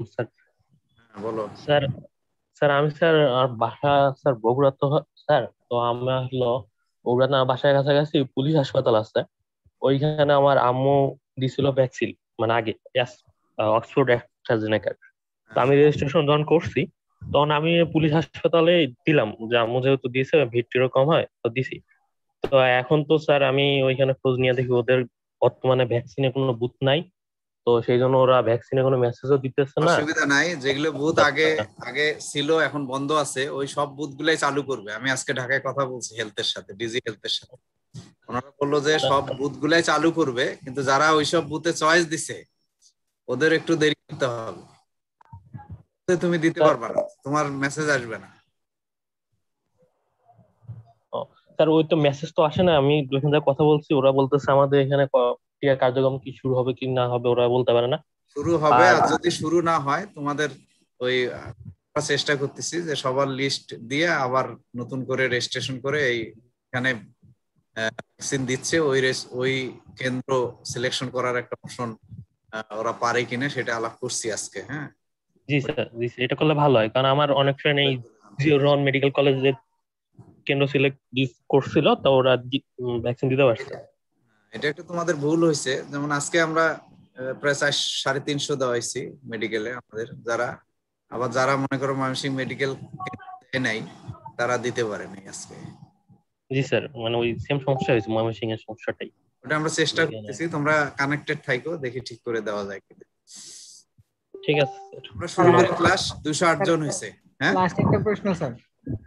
Sir. বলো। Sir sir আমি sir আর বাসা স্যার বগুড়া তো স্যার। তো আমরা হলো বগুড়া না, বাসার কাছাকাছি পুলিশ হাসপাতাল আছে। ওইখানে আমার আম্মু দিছিল ভ্যাকসিন, মানে আগে অক্সফোর্ড অ্যাস্ট্রাজেনেকার। তো হ্যাঁ, আমি রেজিস্ট্রেশন যখন করছি, তখন আমি পুলিশ হাসপাতালে দিলাম, যে আম্মু যেহেতু দিয়েছে ভিড়টিরও কম হয় তো দিছি। তো এখন তো স্যার আমি ওইখানে খোঁজ নিয়ে দেখি ওদের বর্তমানে ভ্যাকসিনের কোনো বুথ নাই। তো সেই জন্য ওরা ভ্যাকসিনের কোনো মেসেজও দিতেছে না। অসুবিধা নাই, যেগুলো বুথ তো আগে আগে ছিল এখন বন্ধ আছে, ওই সব বুথ গুলাই চালু করবে। আমি আজকে ঢাকায় কথা বলছি হেলথের সাথে, ডিজি হেলথের সাথে। ওনারা বললো যে সব বুথ গুলাই চালু করবে, কিন্তু যারা ওইসব বুথে চয়েস দিছে ওদের একটু দেরি করতে হবে। তো তুমি দিতে স্যার, পারবা না, তোমার মেসেজ আসবে না। ও, স্যার ওই তো মেসেজ তো আসে না। আমি যখন যা কথা বলছি ওরা বলতেছে আমাদের এখানে টিকা কার্যক্রম কি শুরু হবে কি না হবে ওরা বলতে পারে না। শুরু হবে, আর আর যদি শুরু না হয় তোমাদের ওই আমরা চেষ্টা করতেছি যে সবার লিস্ট দিয়ে আবার নতুন করে রেজিস্ট্রেশন করে এইখানে ভ্যাকসিন দিচ্ছে ওই কেন্দ্র সিলেকশন করার একটা অপশন ওরা পারে কিনা সেটা আলাপ করছি আজকে। হ্যাঁ, জি স্যার, জি স্যার, এটা করলে ভালো হয়, কারণ আমার অনেক ফ্রেন্ড এই রন মেডিকেল কলেজে কেন্দ্র সিলেক্ট করছিল, তো ওরা ভ্যাকসিন দিতে পারছে। এটা একটু তোমাদের ভুল হয়েছে। যেমন আজকে আমরা প্রায় 350 দেওয়া হয়েছি মেডিকেলে আমাদের, যারা আবার যারা মনে করো ময়মনসিংহ মেডিকেল নাই তারা দিতে পারেনি আজকে। জি স্যার, মানে ওই সেম সমস্যা হয়েছে ময়মনসিংহ এর সমস্যাটাই। ওটা আমরা চেষ্টা যেখানে করতেছি, তোমরা কানেক্টেড থাইকো, দেখি ঠিক করে দেওয়া যায় কিনা। ঠিক আছে স্যার। আমরা স্যার শুরু করি, আমার ক্লাস 208 স্যার জন হয়েছে। হ্যাঁ, লাস্ট একটা প্রশ্ন স্যার।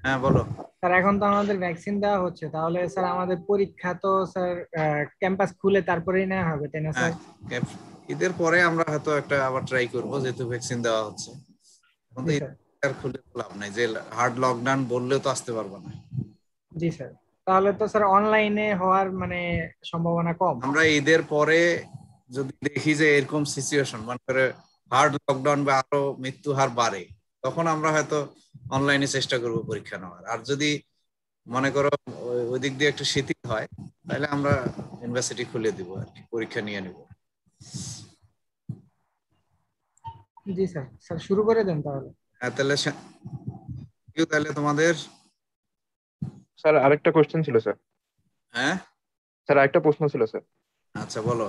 হ্যাঁ বলো। স্যার এখন তো আমাদের ভ্যাকসিন দেওয়া হচ্ছে, তাহলে স্যার আমাদের পরীক্ষা তো স্যার ক্যাম্পাস খুলে তারপরেই নেওয়া হবে তাই না হ্যাঁ, স্যার? ঈদের পরে আমরা হয়তো একটা আবার ট্রাই করবো, যেহেতু ভ্যাকসিন দেওয়া হচ্ছে। এখন তো জি ঈদ স্যার। আর খুলে তো লাভ নাই, যে হার্ড লকডাউন বললেও তো আসতে পারবো না। জি স্যার। তাহলে তো স্যার অনলাইনে হওয়ার মানে সম্ভাবনা কম। আমরা ঈদের পরে যদি দেখি যে এরকম সিচুয়েশন, মানে করে হার্ড লকডাউন বা আরো মৃত্যু হার বাড়ে, তখন আমরা হয়তো অনলাইনে চেষ্টা করব পরীক্ষা নেওয়ার। আর যদি মনে করো ওই দিক দিয়ে একটু শিথিল হয়, তাহলে আমরা ইউনিভার্সিটি খুলে দিব আর কি, পরীক্ষা নিয়ে নিব। জি স্যার। স্যার শুরু করে দেন তাহলে। হ্যাঁ, তাহলে তাহলে তোমাদের। স্যার আরেকটা কোশ্চেন ছিল স্যার। হ্যাঁ, স্যার আরেকটা প্রশ্ন ছিল স্যার। আচ্ছা বলো।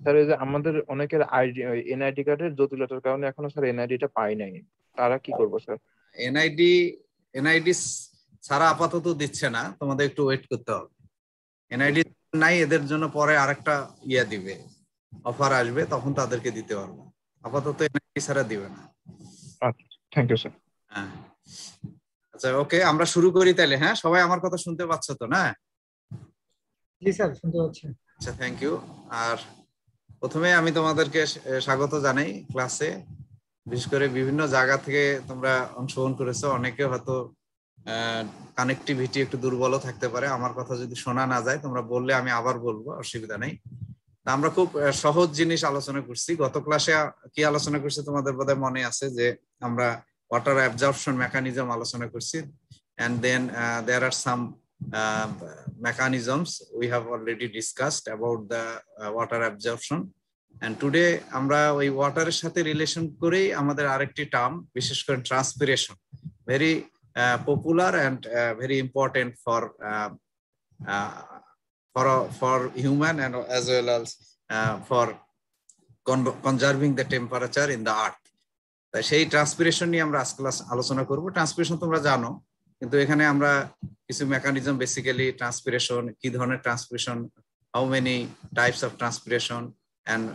স্যার এই যে আমাদের অনেকের আইডি এনআইডি কার্ডের জটিলতার কারণে এখনো স্যার এনআইডিটা পাই নাই, তারা কি করবো স্যার? এনআইডি এনআইডি ছাড়া আপাতত দিচ্ছে না, তোমাদের একটু ওয়েট করতে হবে। এনআইডি নাই, এদের জন্য পরে আরেকটা দিবে, অফার আসবে, তখন তাদেরকে দিতে পারবো। আপাতত এনআইডি ছাড়া দিবে না। আচ্ছা, থ্যাংক ইউ স্যার। হ্যাঁ, আচ্ছা ওকে, আমরা শুরু করি তাহলে। হ্যাঁ, সবাই আমার কথা শুনতে পাচ্ছ তো না? জি স্যার শুনতে পাচ্ছি। আচ্ছা, থ্যাংক ইউ। আর প্রথমে আমি তোমাদেরকে স্বাগত জানাই ক্লাসে। বিশেষ করে বিভিন্ন জায়গা থেকে তোমরা অংশগ্রহণ করেছো, অনেকে হয়তো কানেক্টিভিটি একটু দুর্বলও থাকতে পারে। আমার কথা যদি শোনা না যায় তোমরা বললে আমি আবার বলবো, অসুবিধা নেই। আমরা খুব সহজ জিনিস আলোচনা করছি। গত ক্লাসে কি আলোচনা করছি তোমাদের বোধহয় মনে আছে, যে আমরা ওয়াটার অ্যাবজর্পশন মেকানিজম আলোচনা করছি, and then there are some mechanisms we have already discussed about the water absorption. and today আমরা ওই ওয়াটারের সাথে রিলেশন করেই আমাদের আরেকটি টার্ম, বিশেষ করে transpiration, very popular and very important for human and as well as for conserving the temperature in the earth. তাই সেই ট্রান্সপিরেশন নিয়ে আমরা আজকে আলোচনা করব। ট্রান্সপিরেশন তোমরা জানো, কিন্তু এখানে আমরা কিছু মেকানিজম, বেসিক্যালি ট্রান্সপিরেশন কি ধরনের transpiration, how many types of transpiration, and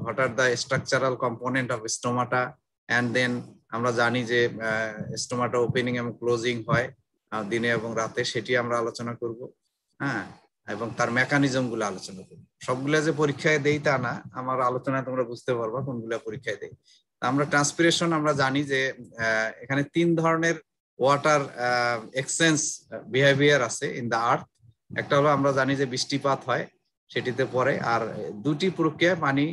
what are the structural component of stomata, and then আমরা জানি যে স্টোমাটা ওপেনিং এবং ক্লোজিং হয় দিনে এবং রাতে, সেটি আমরা আলোচনা করব। হ্যাঁ, এবং তার মেকানিজম গুলো আলোচনা করব। সবগুলা যে পরীক্ষায় দেই তা না, আমার আলোচনায় তোমরা বুঝতে পারবা কোনগুলা পরীক্ষায় দেই। আমরা ট্রান্সপিরেশন আমরা জানি যে এখানে তিন ধরনের ওয়াটার এক্সচেঞ্জ বিহেভিয়ার আছে ইন দা আর্থ। একটা হলো আমরা জানি যে বৃষ্টিপাত হয় সেটিতে পরে, আর দুটি প্রক্রিয়ায় পানি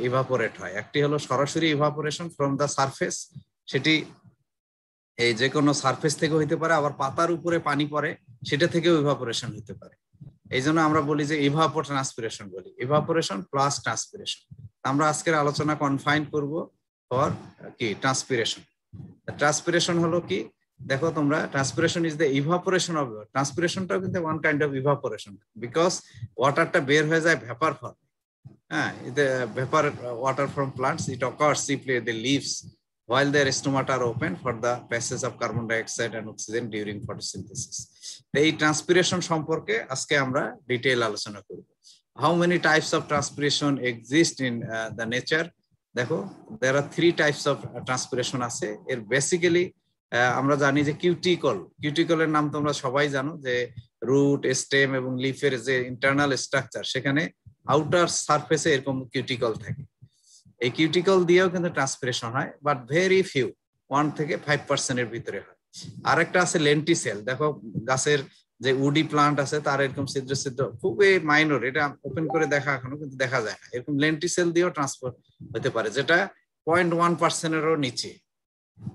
ইভাপোরেট হয়। একটি হলো সরাসরি ইভাপোরেশন ফ্রম দা সারফেস, সেটি এই যে কোনো সারফেস থেকে হইতে পারে, আবার পাতার উপরে পানি পড়ে সেটা থেকেও ইভাপোরেশন হতে পারে। এই জন্য আমরা বলি যে ইভাপো ট্রান্সপিরেশন বলি, ইভাপোরেশন প্লাস ট্রান্সপিরেশন। আমরা আজকের আলোচনা কনফাইন করব ফর কি ট্রান্সপিরেশন। ট্রান্সপিরেশন হলো কি, দেখো তোমরা, transpiration is the evaporation of, ট্রান্সপিরেশনটাও কিন্তু one kind of evaporation, because ওয়াটারটা বের হয়ে যায় ভেপার ফর্ম। হ্যাঁ, vapor water from plants, it occurs simply at the leaves while their stomata are open for the passage of carbon dioxide and oxygen during photosynthesis. এই transpiration সম্পর্কে আজকে আমরা detail আলোচনা করব। How many types of transpiration exist in the nature? দেখো, there are 3 types of transpiration আছে। এর basically আমরা জানি যে কিউটিকলের নাম তোমরা সবাই জানো, যে রুট, স্টেম এবং লিফের যে ইন্টারনাল স্ট্রাকচার, সেখানে আউটার সারফেসে এরকম কিউটিকল থাকে। এই কিউটিকল দিয়েও কিন্তু ট্রান্সপিরেশন হয়, বাট ভেরি ফিউ, 1 থেকে 5% এর ভিতরে হয়। আরেকটা আছে লেন্টিসেল। দেখো, গাছের যে উডি প্লান্ট আছে তার এরকম ছিদ্র ছিদ্র খুবই মাইনর, এটা ওপেন করে দেখা এখনো কিন্তু দেখা যায় না, এরকম লেন্টিসেল দিয়েও ট্রান্সফার হতে পারে, যেটা 0.1% এরও নিচে।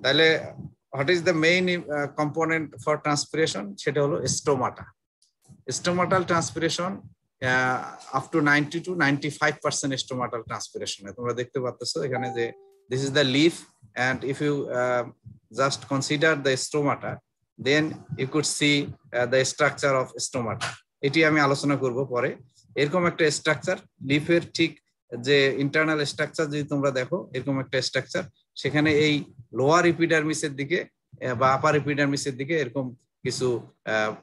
তাহলে what is the main component for transpiration? সেটা হলো stomata. Stomatal transpiration up to 90 to 95% stomatal transpiration. তোমরা দেখতে পাচ্ছ এখানে যে this is the leaf, and if you just consider the stomata, then you could see the structure of stomata. এটি আমি আলোচনা করব পরে। এরকম একটা স্ট্রাকচার লিফের ঠিক যে ইন্টারনাল স্ট্রাকচার যদি তোমরা দেখো, এরকম একটা স্ট্রাকচার, সেখানে এই লোয়ার এপিডার্মিসের দিকে বা আপার এপিডার্মিসের দিকে এরকম কিছু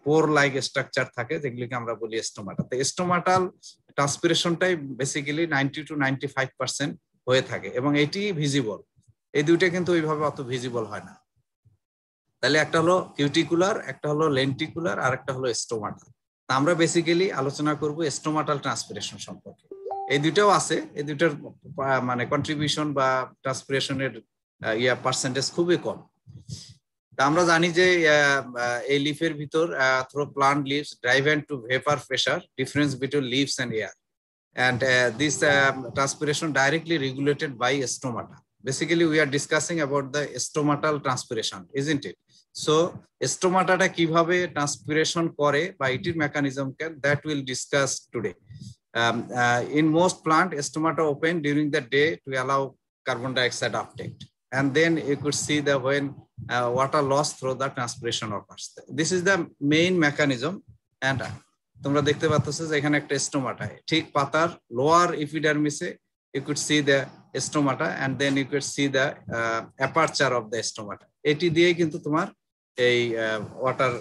পোর লাইক স্ট্রাকচার থাকে, যেগুলিকে আমরা বলি স্টোমাটা। তো স্টোমাটাল ট্রান্সপিরেশনটাই বেসিক্যালি 90 to 95% হয়ে থাকে, এবং এটি ভিজিবল। এই দুইটা কিন্তু ওইভাবে অত ভিজিবল হয় না। তাহলে একটা হলো কিউটিকুলার, একটা হলো লেন্টিকুলার, আর একটা হলো স্টোমাটাল। তা আমরা বেসিক্যালি আলোচনা করব স্টোমাটাল ট্রান্সপিরেশন সম্পর্কে। এই দুইটাও আছে, এই দুইটার মানে কন্ট্রিবিউশন বা ট্রান্সপিরেশনের পার্সেন্টেজ খুবই কম। আমরা জানি যে এই লিফের ভিতর through plant leaves driven to vapour pressure difference between leaves and air, and this transpiration directly regulated by stomata. Basically we are discussing about the stomatal transpiration, isn't it? So stomata ta kiভাবে transpiration করে বা এটির mechanism that we'll discuss today. In most plant, stomata open during the day to allow carbon dioxide uptake, and then you could see the when water loss through the transpiration occurs. This is the main mechanism, and তোমরা দেখতে পাচ্ছ যে এখানে একটা stomata, ঠিক পাতার lower এপিডার্মিসে you could see the stomata, and then you could see the aperture of the stomata. এটি দিয়ে কিন্তু তোমার এই ওয়াটার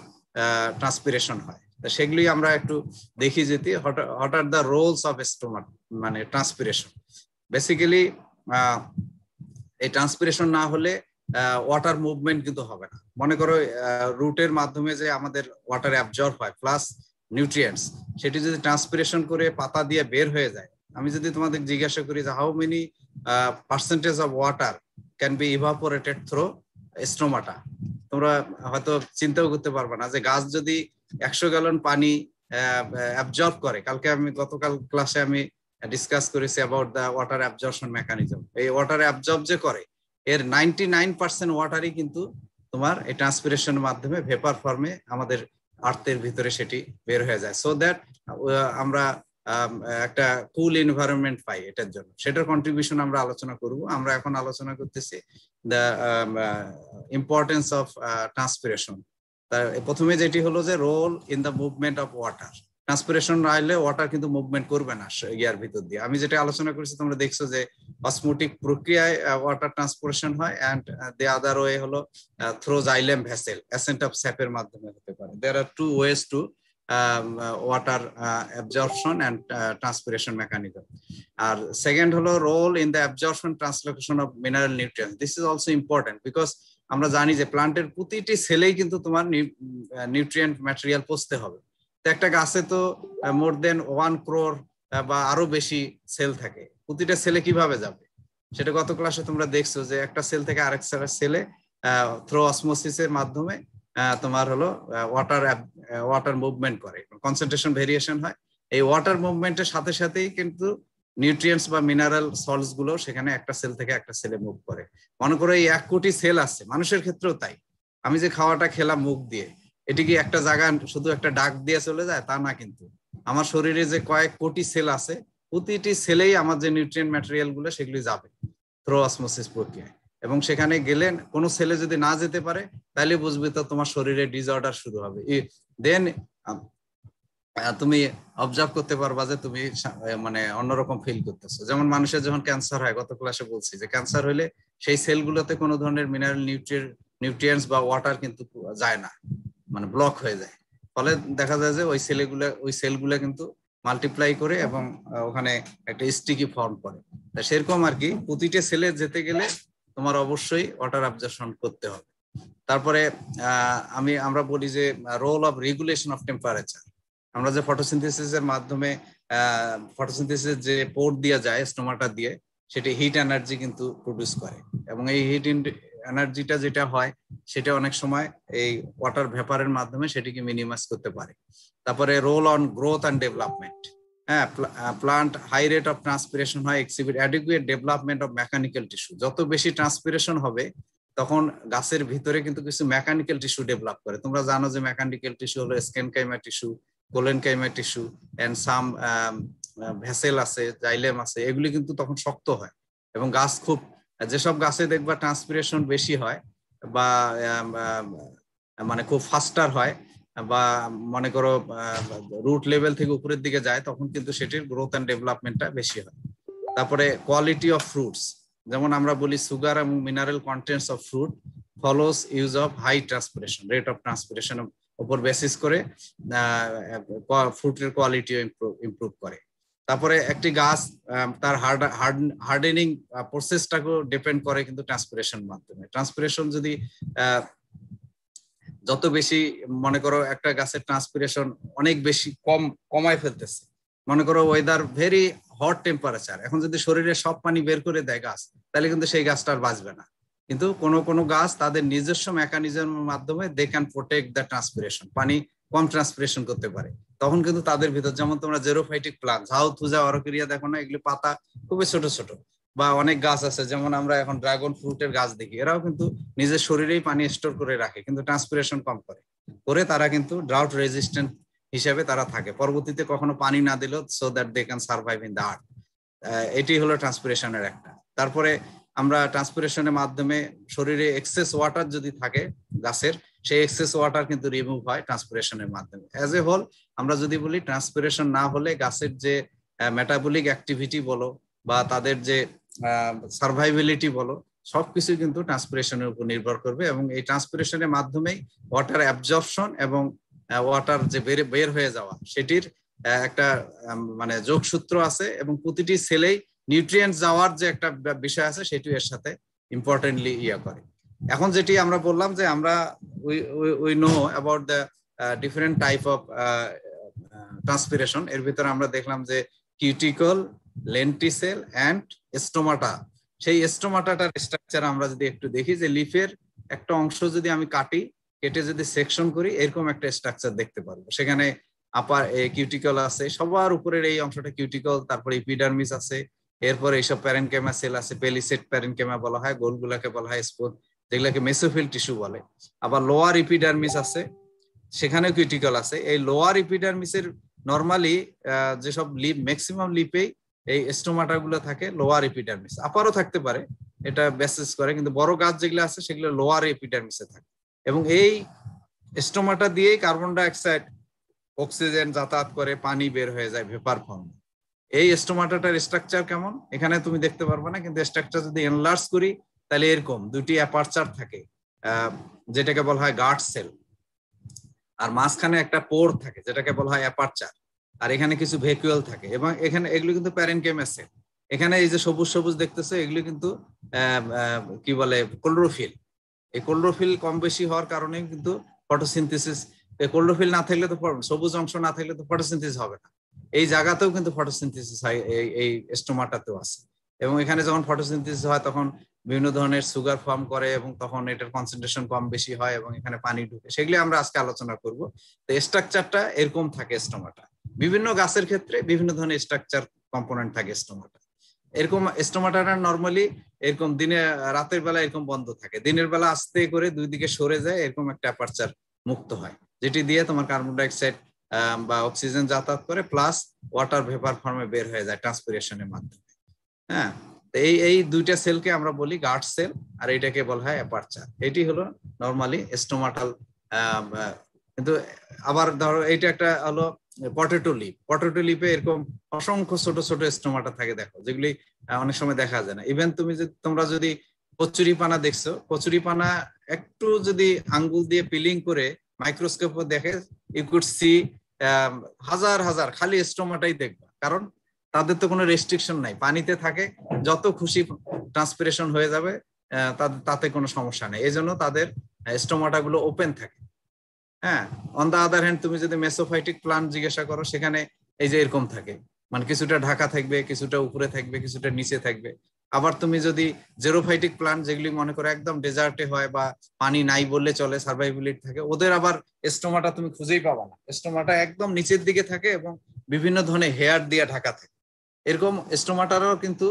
ট্রান্সপিরেশন হয়। সেগুলি আমরা একটু দেখি যেতে, what are the roles of stomata মানে ট্রান্সপিরেশন। বেসিক্যালি এই ট্রান্সপিরেশন না হলে ওয়াটার মুভমেন্ট কিন্তু হবে না। মনে করো রুটের মাধ্যমে যে আমাদের ওয়াটার অ্যাবজর্ব হয় প্লাস নিউট্রিয়েন্টস, সেটি যদি ট্রান্সপিরেশন করে পাতা দিয়ে বের হয়ে যায়, আমি যদি তোমাদের জিজ্ঞাসা করি যে how many percentage of water can be evaporated through stomata, তোমরা হয়তো চিন্তাও করতে পারবে না যে গাছ যদি 100 গ্যালন পানি অ্যাবজর্ব করে, গতকাল ক্লাসে আমি ডিসকাস করেছি about the water absorption mechanism. এই ওয়াটার অ্যাবজর্ব যে করে, এর 99% ওয়াটারই কিন্তু তোমার এই ট্রান্সপিরেশনের মাধ্যমে ভেপার ফর্মে আমাদের আর্থের ভিতরে সেটি বের হয়ে যায়, সো দ্যাট আমরা একটা কুল এনভায়রনমেন্ট পাই। এটার জন্য সেটার কন্ট্রিবিউশন আমরা আলোচনা করব। আমরা এখন আলোচনা করতেছি দ্য ইম্পর্টেন্স অফ ট্রান্সপিরেশন। প্রথমে যেটি হলো যে role in the movement of water. Transpiration না হলে ওয়াটার কিন্তু মুভমেন্ট করবে না ইয়ার ভিতর দিয়ে। আমি যেটা আলোচনা করেছি তোমরা দেখছো যে অসমোটিক প্রক্রিয়ায় ওয়াটার ট্রান্সপোর্টেশন হয়, এন্ড দ্য আদার ওয়ে হলো through xylem vessel, ascent of স্যাপের মাধ্যমে হতে পারে। There are 2 ways to water absorption and transpiration mechanism. আর সেকেন্ড হলো role in the absorption translocation of mineral nutrients. This is also important because আমরা জানি যে প্লান্টের প্রতিটি সেলেই কিন্তু তোমার নিউট্রিয়েন্ট ম্যাটেরিয়াল পৌঁছতে হবে। তো একটা গাছে তো মোর দেন 1 crore বা আরো বেশি সেল থাকে, প্রতিটা সেলে কিভাবে যাবে সেটা গত ক্লাসে তোমরা দেখছো যে একটা সেল থেকে আরেক সেলে থ্রু অসমোসিসের মাধ্যমে তোমার হলো ওয়াটার মুভমেন্ট করে, কনসেন্ট্রেশন ভেরিয়েশন হয়। এই ওয়াটার মুভমেন্টের সাথে সাথেই কিন্তু নিউট্রিয়েন্টস বা মিনারেল সল্টস গুলো সেখানে একটা সেল থেকে একটা সেলে মুভ করে। মনে করো এই 1 কোটি সেল আছে, মানুষের ক্ষেত্রেও তাই। আমি যে খাওয়াটা খেলাম মুখ দিয়ে, এটি কি একটা জায়গা শুধু একটা ডাক দিয়ে চলে যায় তা না, কিন্তু আমার শরীরে যে কয়েক কোটি সেল আছে, প্রতিটি সেলেই আমার যে নিউট্রিয়েন্ট ম্যাটেরিয়াল গুলো সেগুলি যাবে। থ্রো অসমোসিস প্রক্রিয়ায়। এবং সেখানে গেলে কোনো সেলে যদি না যেতে পারে তাহলে বুঝবে তো তোমার শরীরে ডিসঅর্ডার শুরু হবে। দেন তুমি অবজার্ভ করতে পারবা যে তুমি মানে অন্যরকম ফিল করতেছো। যেমন মানুষের যখন ক্যান্সার হয়, গত ক্লাসে বলছি যে ক্যান্সার হলে সেই সেলগুলোতে কোনো ধরনের মিনারেল নিউট্রিয়েন্টস বা ওয়াটার কিন্তু যায় না, মানে ব্লক হয়ে যায়। ফলে দেখা যায় যে ওই সেলগুলো কিন্তু মাল্টিপ্লাই করে এবং ওখানে একটা স্টিকি ফর্ম করে। সেরকম আর কি প্রতিটা সেলে যেতে গেলে তোমার অবশ্যই ওয়াটার অবজারভেশন করতে হবে। তারপরে আমরা বলি যে role of regulation of temperature. আমরা যে ফটোসিনথেসিসের মাধ্যমে ফটোসিনথেসিস যে পোর দিয়ে যায় স্টোমাটা দিয়ে, সেটি হিট এনার্জি কিন্তু প্রডিউস করে এবং এই হিট এনার্জিটা যেটা হয় সেটা অনেক সময় এই ওয়াটার ভেপারের মাধ্যমে সেটিকে মিনিমাইজ করতে পারে। তারপরে role on growth and development. হ্যাঁ, plant high rate of transpiration হয়, exhibit adequate development of mechanical tissue. যত বেশি ট্রান্সপিরেশন হবে তখন গাছের ভিতরে কিন্তু কিছু মেকানিক্যাল টিস্যু ডেভেলপ করে। তোমরা জানো যে মেকানিক্যাল টিস্যু হলো sclerenchyma tissue, collenchyma tissue and some vessel আছে, জাইলেম আছে, এগুলি কিন্তু তখন শক্ত হয় এবং গাছ খুব, যেসব গাছে দেখবা ট্রান্সপিরেশন বেশি হয় বা মানে খুব ফাস্টার হয় বা মনে করো রুট লেভেল থেকে উপরের দিকে যায়, তখন কিন্তু সেটির গ্রোথ অ্যান্ড ডেভেলপমেন্টটা বেশি হয়। তারপরে কোয়ালিটি অফ ফ্রুটস, যেমন আমরা বলি সুগার এবং mineral contents of fruit follows use of high transpiration, rate of transpiration উপর বেসিস করে ফ্রুটের কোয়ালিটি ইমপ্রুভ করে। তারপরে একটি গাছ তার হার্ডেনিং প্রসেসটাকেও ডিপেন্ড করে কিন্তু ট্রান্সপিরেশন মাধ্যমে। ট্রান্সপিরেশন যদি যত বেশি, মনে করো একটা গাছের ট্রান্সপিরেশন অনেক বেশি কমায় ফেলতেছে, মনে করো ওয়েদার ভেরি হট টেম্পারেচার, এখন যদি শরীরে সব পানি বের করে দেয় গাছ, তাহলে কিন্তু সেই গাছটা আর বাঁচবে না। কিন্তু কোনো গাছ তাদের নিজস্ব মেকানিজমের মাধ্যমে they can protect the transpiration, পানি কম ট্রান্সপিরেশন করতে পারে। তখন কিন্তু তাদের ভিতর, যেমন তোমরা জেরোফাইটিক প্লান্ট, ঝাউ থুজা অরকেরিয়া দেখো না, এগুলি পাতা খুবই ছোট ছোট, বা অনেক গাছ আছে যেমন আমরা এখন ড্রাগন ফ্রুটের গাছ দেখি, এরাও কিন্তু নিজের শরীরেই পানি স্টোর করে রাখে, কিন্তু ট্রান্সপিরেশন কম করে তারা কিন্তু ড্রাউট রেজিস্ট্যান্ট হিসেবে তারা থাকে, পরবর্তীতে কখনো পানি না দিলেও, so that they can survive in the earth. এটি হলো ট্রান্সপিরেশনের একটা। তারপরে আমরা ট্রান্সপিরেশনের মাধ্যমে শরীরে এক্সেস ওয়াটার যদি থাকে গাছের, সেই এক্সেস ওয়াটার কিন্তু রিমুভ হয় ট্রান্সপিরেশনের মাধ্যমে। অ্যাজ এ হোল আমরা যদি বলি ট্রান্সপিরেশন না হলে গাছের যে মেটাবলিক অ্যাক্টিভিটি বলো বা তাদের যে সার্ভাইবিলিটি বলো, সবকিছু কিন্তু ট্রান্সপিরেশনের উপর নির্ভর করবে। এবং এই ট্রান্সপিরেশনের মাধ্যমেই ওয়াটার অ্যাবজর্পশন এবং ওয়াটার যে বের হয়ে যাওয়া, সেটির একটা মানে যোগসূত্র আছে এবং প্রতিটি সেলেই নিউট্রিয়েন্টস যাওয়ার যে একটা বিষয় আছে সেটি এর সাথে ইম্পর্টেন্টলি করে। এখন যেটি আমরা বললাম যে আমরা we know about the different type of transpiration, এর ভিতরে আমরা দেখলাম যে কিউটিকল, লেন্টিসেল অ্যান্ড স্টোমাটা। সেই স্টোমাটাটার স্ট্রাকচার আমরা যদি একটু দেখি, যে লিফের একটা অংশ যদি আমি কেটে যদি সেকশন করি, এরকম একটা স্ট্রাকচার দেখতে পারবো। সেখানে আপার কিউটিকল আছে, সবার উপরের এই অংশটা কিউটিকল, তারপরে এপিডার্মিস আছে, এরপরে এইসব প্যারেনকেমা সেল আছে, পেলিসেড প্যারেনকেমা বলা হয়, গোলগুলাকে বলা হয় স্পোর, যেগুলাকে মেসোফিল টিস্যু বলে। আবার লোয়ার এপিডার্মিস আছে, সেখানেও কিউটিকল আছে। এই লোয়ার এপিডার্মিসের নরমালি যেসব লিপ, ম্যাক্সিমাম লিপেই এই স্টোমাটা গুলো থাকে লোয়ার এপিডার্মিস, আপারও থাকতে পারে, এটা বেসিস করে, কিন্তু বড় গাছ যেগুলো আছে সেগুলো লোয়ার এপিডার্মিসে থাকে। এবং এই স্টোমাটা দিয়েই কার্বন ডাইঅক্সাইড, অক্সিজেন যাতায়াত করে, পানি বের হয়ে যায় ভেপার ফর্মে। এই স্টোমাটাটার স্ট্রাকচার কেমন এখানে তুমি দেখতে পারবে না, কিন্তু স্ট্রাকচার যদি এনলার্জ করি তাহলে এরকম দুটি অ্যাপারচার থাকে, যেটাকে বলা হয় গার্ড সেল, আর মাঝখানে একটা পোর থাকে যেটাকে বলা হয় অ্যাপারচার, আর এখানে কিছু ভ্যাকুয়াল থাকে। এবং এখানে এগুলো কিন্তু প্যারেনকেমা সেল। এখানে এই যে সবুজ সবুজ দেখতেছে, এগুলো কিন্তু কি বলে ক্লোরোফিল। এই ক্লোরোফিল কম বেশি হওয়ার কারণে কিন্তু ফটোসিনথেসিস, ক্লোরোফিল না থাকলে তো, সবুজ অংশ না থাকলে তো ফটোসিনথেসিস হবে না। এই জায়গাতেও কিন্তু ফটোসিনথেসিস হয়, এই স্টোমাটাতেও আছে। এবং এখানে যখন ফটোসিনথেসিস হয় তখন বিভিন্ন ধরনের সুগার ফর্ম করে এবং তখন এটার কনসেন্ট্রেশন কম বেশি হয় এবং এখানে পানি ঢুকে, সেগুলি আমরা আজকে আলোচনা করব। তো স্ট্রাকচারটা এরকম থাকে স্টোমাটা। বিভিন্ন গাছের ক্ষেত্রে বিভিন্ন ধরনের স্ট্রাকচার কম্পোনেন্ট থাকে স্টোমাটা। এরকম স্টোমাটাটা নরমালি এরকম রাতের বেলা এরকম বন্ধ থাকে, দিনের বেলা আস্তে করে দুই দিকে সরে যায়, এরকম একটা অ্যাপারচার মুক্ত হয়, যেটি দিয়ে তোমার কার্বন ডাইঅক্সাইড বা অক্সিজেন যাতায়াত করে, প্লাস ওয়াটার ভেপার ফর্মে বের হয়ে যায় ট্রান্সপিরেশনের মাধ্যমে। হ্যাঁ, এই এই দুইটা সেলকে আমরা বলি গার্ড সেল, আর এটাকে বলা হয় অ্যাপারচার। এটি হলো নরমালি স্টোমাটাল। কিন্তু আবার ধরো এইটা একটা হলো পটেটো লিপ। পটেটো লিপে এরকম অসংখ্য ছোট ছোট স্টোমাটা থাকে, দেখো, যেগুলি অনেক সময় দেখা যায় না। ইভেন তোমরা যদি কচুরিপানা দেখছো, কচুরিপানা একটু যদি আঙ্গুল দিয়ে পিলিং করে মাইক্রোস্কোপে দেখে, ইউ কুড সি হাজার হাজার খালি স্টোমাটাই দেখবা, কারণ তাদের তো কোনো রেস্ট্রিকশন নাই, পানিতে থাকে, যত খুশি ট্রান্সপিরেশন হয়ে যাবে, তাতে কোনো সমস্যা নেই, এই জন্য তাদের স্টোমাটা গুলো ওপেন থাকে। হ্যাঁ, অন দা আদার হ্যান্ড তুমি যদি মেসোফাইটিক প্লান্ট জিজ্ঞাসা করো, সেখানে এই যে এরকম থাকে, মানে কিছুটা ঢাকা থাকবে, কিছুটা উপরে থাকবে, কিছুটা নিচে থাকবে। আবার তুমি যদি জেরোফাইটিক প্লান্ট, যেগুলি মনে করো একদম ডেজার্টে হয় বা পানি নাই বললে চলে, সার্ভাইভিলিটি থাকে, ওদের আবার স্টোমাটা তুমি খুঁজেই পাবা না, স্টোমাটা একদম নিচের দিকে থাকে এবং বিভিন্ন ধরনের হেয়ার দিয়ে ঢাকা থাকে। এরকম স্টোমাটারও কিন্তু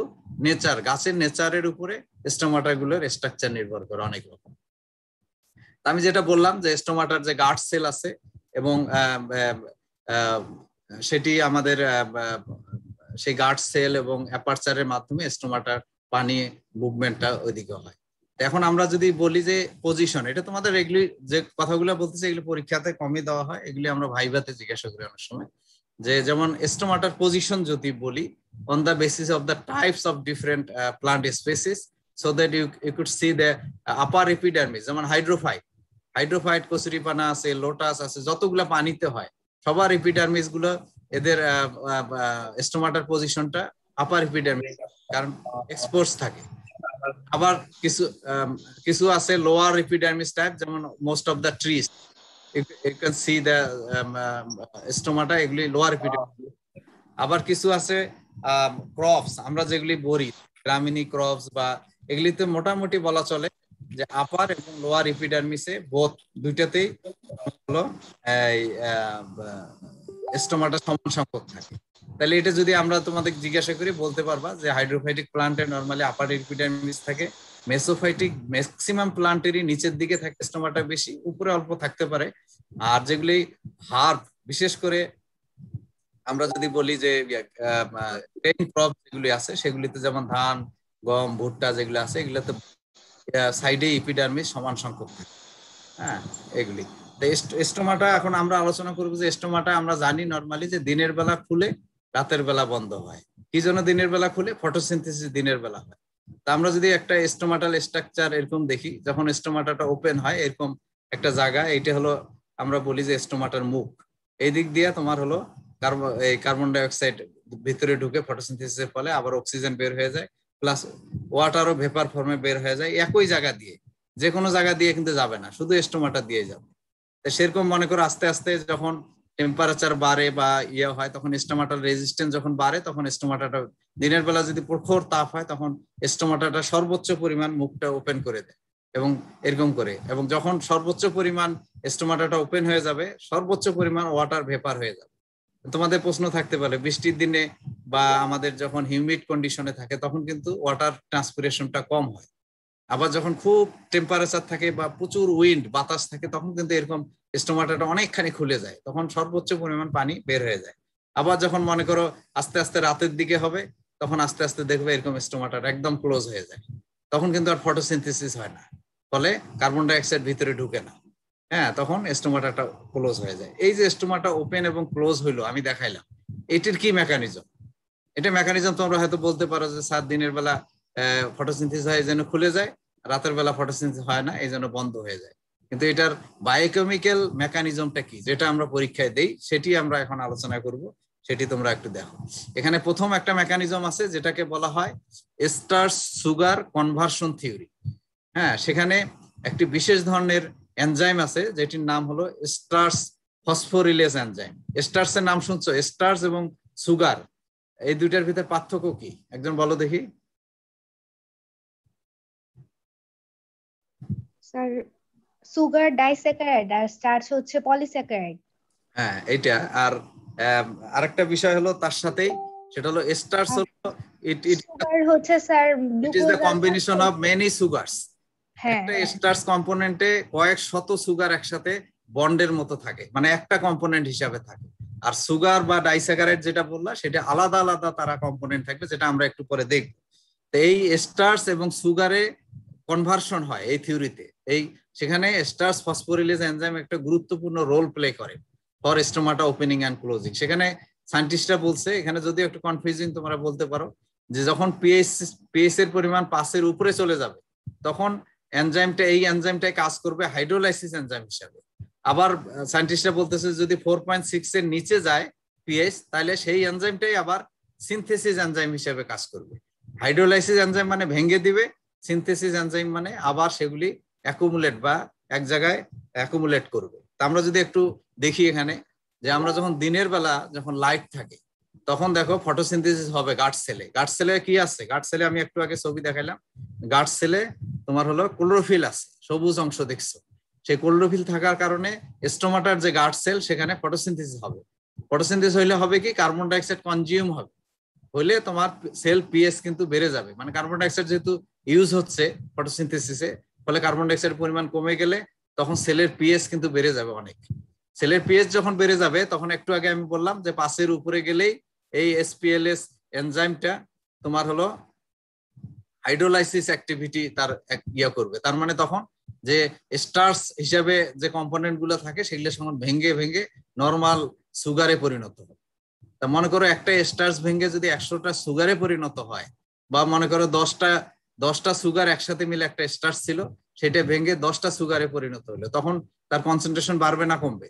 নেচার, গাছের নেচারের উপরে স্টোমাটা গুলোর স্ট্রাকচার নির্ভর করে অনেক রকম। আমি যেটা বললাম যে স্টোমাটার যে গার্ড সেল আছে এবং সেটি আমাদের সেই গার্ড সেল এবং অ্যাপারচারের মাধ্যমে স্টোমাটার পানি মুভমেন্টটা ওইদিকে হয়। এখন আমরা যদি বলি যে পজিশন, এটা তোমাদের এগুলি যে কথাগুলো বলতেছে এগুলি পরীক্ষাতে কমই দেওয়া হয়, এগুলি আমরা ভাইভাতে জিজ্ঞাসা করি অনেক সময়, যে যেমন স্টোমাটার পজিশন যদি বলি on the basis of the types of different plant species, so that you could see the upper epidermis, যেমন হাইড্রোফাইট কচুরিপানা আছে, লোটাস আছে, যতগুলা পানিতে হয় সবার এপিডার্মিস গুলো, এদের স্টোমাটার পজিশনটা আপার এপিডার্মিস, কারণ এক্সপোজ থাকে। আবার কিছু আছে লোয়ার এপিডার্মিস টাইপ, যেমন most of the trees you can see the stomata, এগুলি লোয়ার এপিডার্মিস। আবার কিছু আছে ক্রপস, আমরা যেগুলি বলি গ্রামিনী ক্রপস বা এগুলিতে মোটামুটি বলা চলে যে আপার এবং লোয়ার এপিডার্মিসে বোথ দুইটাতেই হলো স্টোমাটা সমান সংখ্যক থাকে। তাহলে এটা যদি আমরা তোমাদের জিজ্ঞাসা করি, বলতে পারবা যে হাইড্রোফাইটিক প্লান্টে নরমালি আপার এপিডার্মিস থাকে, মেসোফাইটিক ম্যাক্সিমাম প্লান্টেরই নিচের দিকে থাকে স্টোমাটা বেশি, উপরে অল্প থাকতে পারে। আর যেগুলি হার্ব, বিশেষ করে আমরা যদি বলি যে গ্রেইন ক্রপ যেগুলি আছে, সেগুলিতে যেমন ধান, গম, ভুট্টা যেগুলো আছে, এগুলোতে সাইডে এপিডার্মিস সমান সংখ্যক থাকে। হ্যাঁ, এগুলি স্টোমাটা। এখন আমরা আলোচনা করবো যে স্টোমাটা আমরা জানি নরমালি যে দিনের বেলা খুলে রাতের বেলা বন্ধ হয়। কি জন্য দিনের বেলা খুলে? ফটোসিনথেসিস দিনের বেলা হয়। তা আমরা যদি একটা স্টোমাটাল স্ট্রাকচার এরকম দেখি, যখন স্টোমাটাটা ওপেন হয় এরকম একটা জায়গা, এইটা হলো আমরা বলি যে স্টোমাটার মুখ। এই দিক দিয়ে তোমার হলো কার্বন ডাই অক্সাইড ভিতরে ঢুকে ফটোসিনথেসিসের ফলে আবার অক্সিজেন বের হয়ে যায়, প্লাস ওয়াটারও ভেপার ফর্মে বের হয়ে যায়, একই জায়গা দিয়ে, যে কোনো জায়গা দিয়ে কিন্তু যাবে না, শুধু স্টোমাটা দিয়ে যাবে। সেরকম মনে করো আস্তে আস্তে যখন টেম্পারেচার বাড়ে বা ইয়ে হয়, তখন স্টোমাটাল রেজিস্ট্যান্স যখন বাড়ে, তখন স্টোমাটাটা দিনের বেলা যদি প্রখর তাপ হয়, তখন স্টোমাটাটা সর্বোচ্চ পরিমাণ মুখটা ওপেন করে দেয় এবং এরকম করে, এবং যখন সর্বোচ্চ পরিমাণ স্টোমাটাটা ওপেন হয়ে যাবে, সর্বোচ্চ পরিমাণ ওয়াটার ভেপার হয়ে যাবে। তোমাদের প্রশ্ন থাকতে পারে, বৃষ্টির দিনে বা আমাদের যখন হিউমিড কন্ডিশনে থাকে, তখন কিন্তু ওয়াটার ট্রান্সপিরেশনটা কম হয়। আবার যখন খুব টেম্পারেচার থাকে বা প্রচুর উইন্ড, বাতাস থাকে, তখন কিন্তু এরকম স্টোমাটাটা অনেকখানি খুলে যায়, তখন সর্বোচ্চ পরিমাণ পানি বের হয়ে যায়। আবার যখন মনে করো আস্তে আস্তে রাতের দিকে হবে, তখন আস্তে আস্তে দেখবে এরকম স্টোমাটাটা একদম ক্লোজ হয়ে যায়, তখন কিন্তু আর ফটোসিনথেসিস হয় না, ফলে কার্বন ডাই অক্সাইড ভিতরে ঢুকে না। হ্যাঁ, তখন স্টোমাটাটা ক্লোজ হয়ে যায়। এই যে স্টোমাটা ওপেন এবং ক্লোজ হইলো আমি দেখাইলাম, এটির কি মেকানিজম? এটা মেকানিজম তোমরা হয়তো বলতে পারো যে 7 দিনের বেলা ফটোসিনথেসিস হয়, এই জন্য খুলে যায়, রাতের বেলা ফটোসিনথেসিস হয় না, এই জন্য বন্ধ হয়ে যায়। কিন্তু এটার বায়োকেমিক্যাল মেকানিজমটা কি, যেটা আমরা পরীক্ষায় দেই, সেটি আমরা এখন আলোচনা করব, সেটি তোমরা একটু দেখো। এখানে প্রথম একটা মেকানিজম আছে যেটাকে বলা হয় স্টার্চ সুগার কনভার্সন থিওরি। হ্যাঁ, সেখানে একটি বিশেষ ধরনের এনজাইম আছে যেটির নাম হলো স্টার্চ ফসফোরিলেজ এনজাইম। স্টার্চের নাম শুনছো? স্টার্চ এবং সুগার, এই দুইটার ভিতরে পার্থক্য কি একজন বলো দেখি। স্যার, সুগার ডাইস্যাকারাইড আর স্টার্চ হচ্ছে পলিস্যাকারাইড। হ্যাঁ, এইটা। আর আরেকটা বিষয় হলো তার সাথেই, সেটা হলো স্টার্চ হলো সুগার হচ্ছে sir it is the combination of many sugars. একটা স্টার্চ কম্পোনেন্টে কয়েক শত সুগার একসাথে বন্ডের মতো থাকে, মানে একটা কম্পোনেন্ট হিসাবে থাকে। আর সুগার বা ডাইস্যাকারাইড যেটা বললা, সেটা আলাদা আলাদা তারা কম্পোনেন্ট থাকবে, যেটা আমরা একটু পরে দেখব। তো এই স্টার্চ এবং সুগারে কনভার্সন হয় এই থিওরিতে। এই সেখানে স্টার্চ ফসফোরিলেজ এনজাইম একটা গুরুত্বপূর্ণ রোল প্লে করে for stomata opening and closing. সেখানে সায়েন্টিস্টরা বলছে, এখানে যদি একটু কনফিউজিং তোমরা বলতে পারো, যে যখন পিএইচ এর পরিমাণ 5 এর উপরে চলে যাবে তখন এই এনজাইমটাই কাজ করবে হাইড্রোলাইসিস এনজাইম হিসাবে। আবার সায়েন্টিস্টরা বলতেছে যদি 4.6 এর নিচে যায় পিএইচ, তাহলে সেই এনজাইমটাই আবার সিনথেসিস এনজাইম হিসেবে কাজ করবে। হাইড্রোলাইসিস এনজাইম মানে ভেঙে দিবে, সিনথেসিস এনজাইম মানে আবার সেগুলি অ্যাকুমুলেট বা এক জায়গায় অ্যাকুমুলেট করবে। তা আমরা যদি একটু দেখি এখানে, যে আমরা যখন দিনের বেলা যখন লাইট থাকে তখন দেখো ফটোসিনথেসিস হবে গাট সেলে। গাট সেলে কি আছে? গাট সেলে আমি একটু আগে ছবি দেখাইলাম, গাট সেলে তোমার হলো ক্লোরোফিল আছে, সবুজ অংশ দেখছো। সেই ক্লোরোফিল থাকার কারণে স্টোমাটার যে গাট সেল সেখানে ফটোসিনথেসিস হবে। ফটোসিনথেসিস হইলে হবে কি, কার্বন ডাইঅক্সাইড কনজিউম হবে, হইলে তোমার সেল পিএইচ কিন্তু বেড়ে যাবে। মানে কার্বন ডাইঅক্সাইড যেহেতু ইউজ হচ্ছে ফটোসিনথেসিসে, ফলে কার্বন ডাইঅক্সাইডের পরিমাণ কমে গেলে তখন সেলের পিএইচ কিন্তু বেড়ে যাবে অনেক। সেলের পিএইচ যখন বেড়ে যাবে তখন একটু আগে আমি বললাম যে 5 এর উপরে গেলেই এই এসপিএলএস এনজাইমটা তোমার হলো হাইড্রোলাইসিস অ্যাক্টিভিটি তার ইয়া করবে। তার মানে তখন যে স্টার্চ হিসাবে যে কম্পোনেন্ট গুলো থাকে সেগুলো তখন ভেঙে ভেঙে নর্মাল সুগারে পরিণত হবে। তা মনে করো একটা স্টার্চ ভেঙে যদি 100টা সুগারে পরিণত হয়, বা মনে করো 10টা সুগার একসাথে মিলে একটা স্টার্চ ছিল, সেটা ভেঙে 10টা সুগারে পরিণত হলো, তখন তার কনসেন্ট্রেশন বাড়বে না কমবে?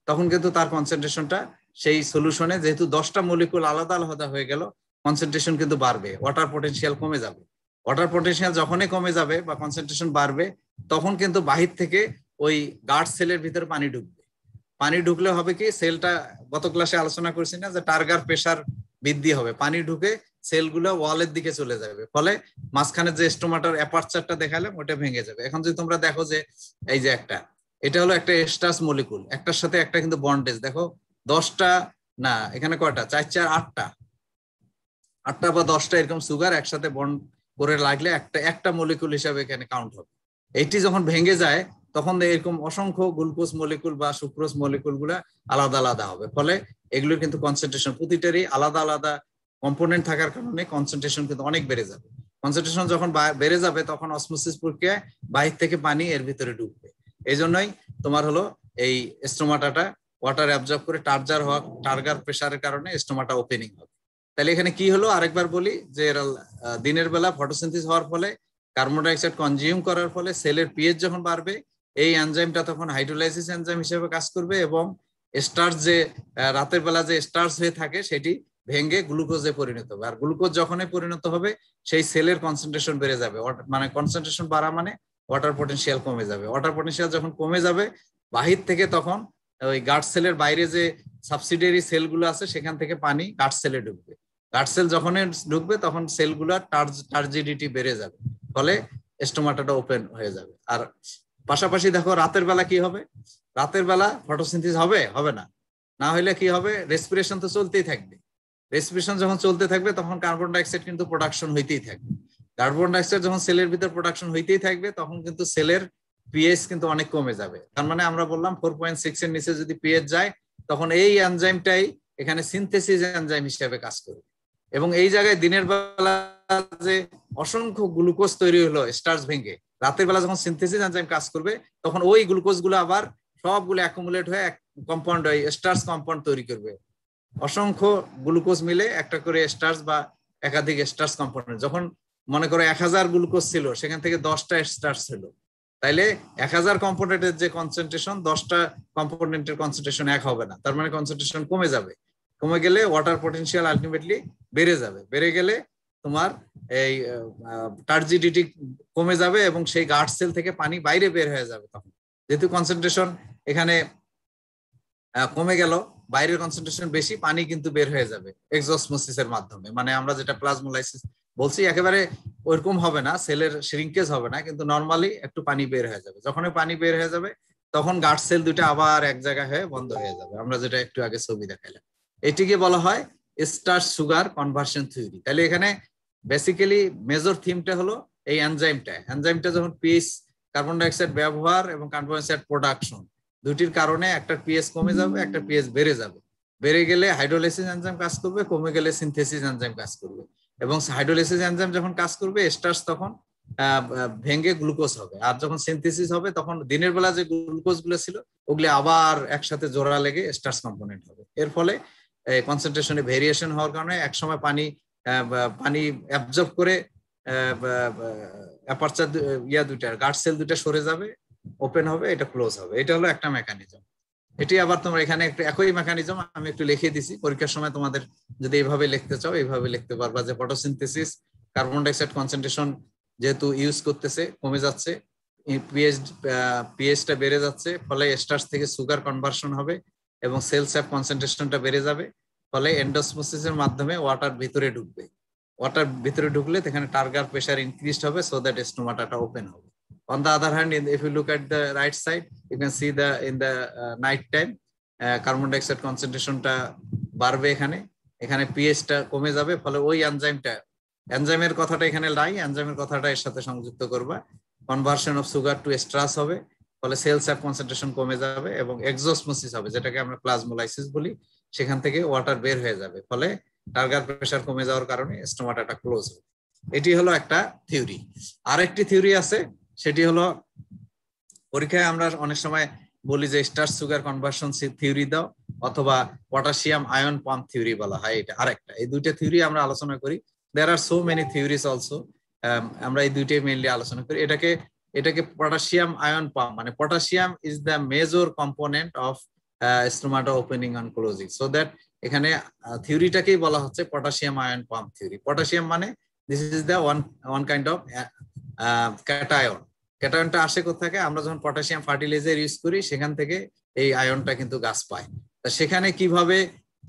তখন কিন্তু তার কনসেন্ট্রেশনটা সেই সলিউশনে, যেহেতু 10টা মলিকুল আলাদা আলাদা হয়ে গেল, কনসেন্ট্রেশন কিন্তু বাড়বে, ওয়াটার পটেনশিয়াল কমে যাবে। ওয়াটার পটেনশিয়াল যখনই কমে যাবে বা কনসেন্ট্রেশন বাড়বে, তখন কিন্তু বাহির থেকে ওই গার্ড সেলের ভিতরে পানি ঢুকবে। পানি ঢুকলে হবে কি, সেলটা গত ক্লাসে আলোচনা করছি না যে টার্গার প্রেসার বৃদ্ধি হবে, পানি ঢুকে সেলগুলো ওয়ালের দিকে চলে যাবে, ফলে মাঝখানে যে স্টোমাটার অ্যাপারচারটা দেখালাম ওটা ভেঙে যাবে। এখন যদি তোমরা দেখো যে এই যে এটা হলো একটা স্টার্চ মলিকুল, একটার সাথে একটা কিন্তু বন্ডেজ, দেখো 10টা না, এখানে কয়টা, 4 4 8টা বা 10টা এরকম সুগার একসাথে বন্ড করে লাগলে একটা মলিকুল হিসাবে এখানে কাউন্ট হবে। এইটি যখন ভেঙে যায় তখন এরকম অসংখ্য গ্লুকোজ মলিকুল বা সুক্রোজ মলিকুল গুলা আলাদা আলাদা হবে, ফলে এগুলোর কিন্তু কনসেন্ট্রেশন প্রতিটারই আলাদা আলাদা কম্পোনেন্ট থাকার কারণে কনসেন্ট্রেশন কিন্তু অনেক বেড়ে যাবে। কনসেন্ট্রেশন যখন বেড়ে যাবে তখন অসমোসিস প্রক্রিয়ায় বাহির থেকে পানি এর ভিতরে ঢুকবে। এই জন্যই তোমার হলো এই স্টোমাটাটা ওয়াটার অ্যাবজর্ব করে টার্গার প্রেসারের কারণে স্টোমাটা ওপেনিং হবে। তাহলে এখানে কি হলো আরেকবার বলি, যে দিনের বেলা ফটোসিনথেসিস হওয়ার ফলে কার্বন ডাইঅক্সাইড কনজিউম করার ফলে সেলের পিএইচ যখন বাড়বে, এই এনজাইমটা তখন হাইড্রোলাইসিস এনজাইম হিসেবে কাজ করবে, এবং স্টার্চ যে রাতের বেলা যে স্টার্চ হয়ে থাকে সেটি ভেঙে গ্লুকোজে পরিণত হবে। আর গ্লুকোজ যখনই পরিণত হবে সেই সেলের কনসেন্ট্রেশন বেড়ে যাবে, মানে কনসেন্ট্রেশন বাড়া মানে ওয়াটার পটেনশিয়াল কমে যাবে। ওয়াটার পটেনশিয়াল যখন কমে যাবে, বাহির থেকে তখন ওই গার্ড সেলের বাইরে যে সাবসিডিয়ারি সেলগুলো আছে সেখান থেকে পানি গার্ড সেলে ঢুকবে। গার্ড সেল যখনই ঢুকবে তখন সেলগুলো টার্জিডিটি বেড়ে যাবে, ফলে স্টোমাটাটা ওপেন হয়ে যাবে। আর পাশাপাশি দেখো রাতের বেলা কি হবে, রাতের বেলা ফটোসিনথেসিস হবে না, না হলে কি হবে, রেসপিরেশন তো চলতেই থাকবে। রেসপিরেশন যখন চলতে থাকবে তখন কার্বন ডাইঅক্সাইড কিন্তু প্রোডাকশন হইতেই থাকবে। কার্বন ডাইঅক্সাইড যখন সেলের ভিতর প্রোডাকশন হইতেই থাকবে তখন কিন্তু সেলের পিএইচ কিন্তু অনেক কমে যাবে। তার মানে আমরা বললাম 4.6 এর নিচে যদি পিএইচ যায় তখন এই এনজাইমটাই এখানে সিনথেসিস এনজাইম হিসেবে কাজ করবে, এবং এই জায়গায় দিনের বেলা যে অসংখ্য গ্লুকোজ তৈরি হলো স্টার্চ ভেঙে, রাতের বেলা যখন সিনথেসিস এনজাইম কাজ করবে তখন ওই গ্লুকোজ গুলো আবার সবগুলো অ্যাকুমুলেট হয়ে কম্পাউন্ড হয়, স্টার্চ কম্পাউন্ড তৈরি করবে। অসংখ্য গ্লুকোজ মিলে একটা করে স্টার্চ বা একাধিক স্টার্চ কম্পাউন্ড, যখন মনে করো 1000 গ্লুকোজ ছিল সেখান থেকে 10টা স্টার্চ ছিল, তাইলে 1000 কম্পোনেন্টের যে কনসেন্ট্রেশন 10টা কম্পোনেন্টের কনসেন্ট্রেশন এক হবে না, তার মানে কনসেন্ট্রেশন কমে যাবে। কমে গেলে ওয়াটার পটেনশিয়াল আলটিমেটলি বেড়ে যাবে, বেড়ে গেলে তোমার এই টার্জিডিটি কমে যাবে এবং সেই গার্ড সেল থেকে পানি বাইরে বের হয়ে যাবে। তখন যেহেতু কনসেন্ট্রেশন এখানে কমে গেল, বাইরের কনসেন্ট্রেশন বেশি, পানি কিন্তু বের হয়ে যাবে এক্সোসমোসিসের মাধ্যমে, মানে আমরা যেটা প্লাজমোলাইসিস বলছি একেবারে ওইরকম হবে না, সেলের শ্রিঙ্কেজ হবে না, কিন্তু নর্মালি একটু পানি বের হয়ে যাবে। যখনই পানি বের হয়ে যাবে তখন গার্ড সেল দুটো আবার এক জায়গায় হয়ে বন্ধ হয়ে যাবে, আমরা যেটা একটু আগে ছবি দেখাইলাম। এটিকে বলা হয় স্টার্চ সুগার কনভার্সন থিওরি। তাহলে এখানে বেসিক্যালি মেজর থিমটা হলো এই এনজাইমটা যখন পিএইচ কার্বন ডাইঅক্সাইড ব্যবহার এবং কার্বন ডাইঅক্সাইড প্রোডাকশন দুটির কারণে একটা পিএইচ কমে যাবে, একটা পিএইচ বেড়ে যাবে। বেড়ে গেলে হাইড্রোলাইসিস এনজাইম কাজ করবে, কমে গেলে সিনথেসিস এনজাইম কাজ করবে। এবং হাইড্রোলাইসিস এনজাইম যখন কাজ করবে স্টার্চ তখন ভেঙে গ্লুকোজ হবে, আর যখন সিনথেসিস হবে তখন দিনের বেলা যে গ্লুকোজ গুলো ছিল ওগুলো আবার একসাথে জোড়া লেগে স্টার্চ কম্পোনেন্ট হবে। এর ফলে কনসেন্ট্রেশনে ভেরিয়েশন হওয়ার কারণে একসময় পানি অ্যাবজর্ব করে অ্যাপারচার দুইটা গার্ড সেল দুইটা সরে যাবে, ওপেন হবে, এটা ক্লোজ হবে। এটা হলো একটা মেকানিজম। এটি আবার তোমরা এখানে একটু একই মেকানিজম আমি একটু লিখে দিছি, পরীক্ষার সময় তোমাদের যদি এইভাবে লিখতে চাও এইভাবে লিখতে পারবা যে ফটোসিনথেসিস কার্বন ডাইঅক্সাইড কনসেন্ট্রেশন যেহেতু ইউজ করতেছে কমে যাচ্ছে, পিএইচটা বেড়ে যাচ্ছে, ফলে স্টার্চ থেকে সুগার কনভার্সন হবে এবং সেল স্যাপ কনসেন্ট্রেশনটা বেড়ে যাবে, ফলে এন্ডোসমোসিসের মাধ্যমে ওয়াটার ভিতরে ঢুকবে। ওয়াটার ভিতরে ঢুকলে সেখানে টার্গার প্রেসার ইনক্রিজড হবে, সো দ্যাট স্টোমাটাটা ওপেন হবে। On the other hand, if you look at the right side, you can see in the night time carbon dioxide concentration টা বাড়বে, এখানে pH টা কমে যাবে, ফলে ওই এনজাইমের কথাটা এখানে নাই, এনজাইমের কথাটা এর সাথে সংযুক্ত করবা, কনভার্সন অফ সুগার টু স্ট্রাস হবে, ফলে সেল স্যাপ কনসেন্ট্রেশন কমে যাবে এবং এক্সোসমোসিস হবে, যেটাকে আমরা প্লাজমোলাইসিস বলি, সেখান থেকে ওয়াটার বের হয়ে যাবে, ফলে টার্গার প্রেসার কমে যাওয়ার কারণে স্টোমাটাটা ক্লোজ হবে। এটি হলো একটা থিওরি। আরেকটি থিওরি আছে, সেটি হলো পরীক্ষায় আমরা অনেক সময় বলি যে স্টার্চ সুগার কনভার্সন থিওরি দাও, অথবা পটাশিয়াম আয়ন পাম্প থিওরি বলা হয়, এটা আরেকটা। এই দুইটা থিওরি আমরা আলোচনা করি। There are so many theories also, আমরা এই দুইটাই মেইনলি আলোচনা করি। এটাকে পটাশিয়াম আয়ন পাম্প, মানে potassium is the major component of stomata opening and closing, so that এখানে থিওরিটাকেই বলা হচ্ছে potassium ion pump theory. Potassium মানে this is the one kind of cation. ক্যাটায়নটা আসে কোথা থেকে? আমরা যখন পটাশিয়াম ফার্টিলাইজার ইউজ করি সেখান থেকে এই আয়নটা কিন্তু গাছ পায়। তা সেখানে কিভাবে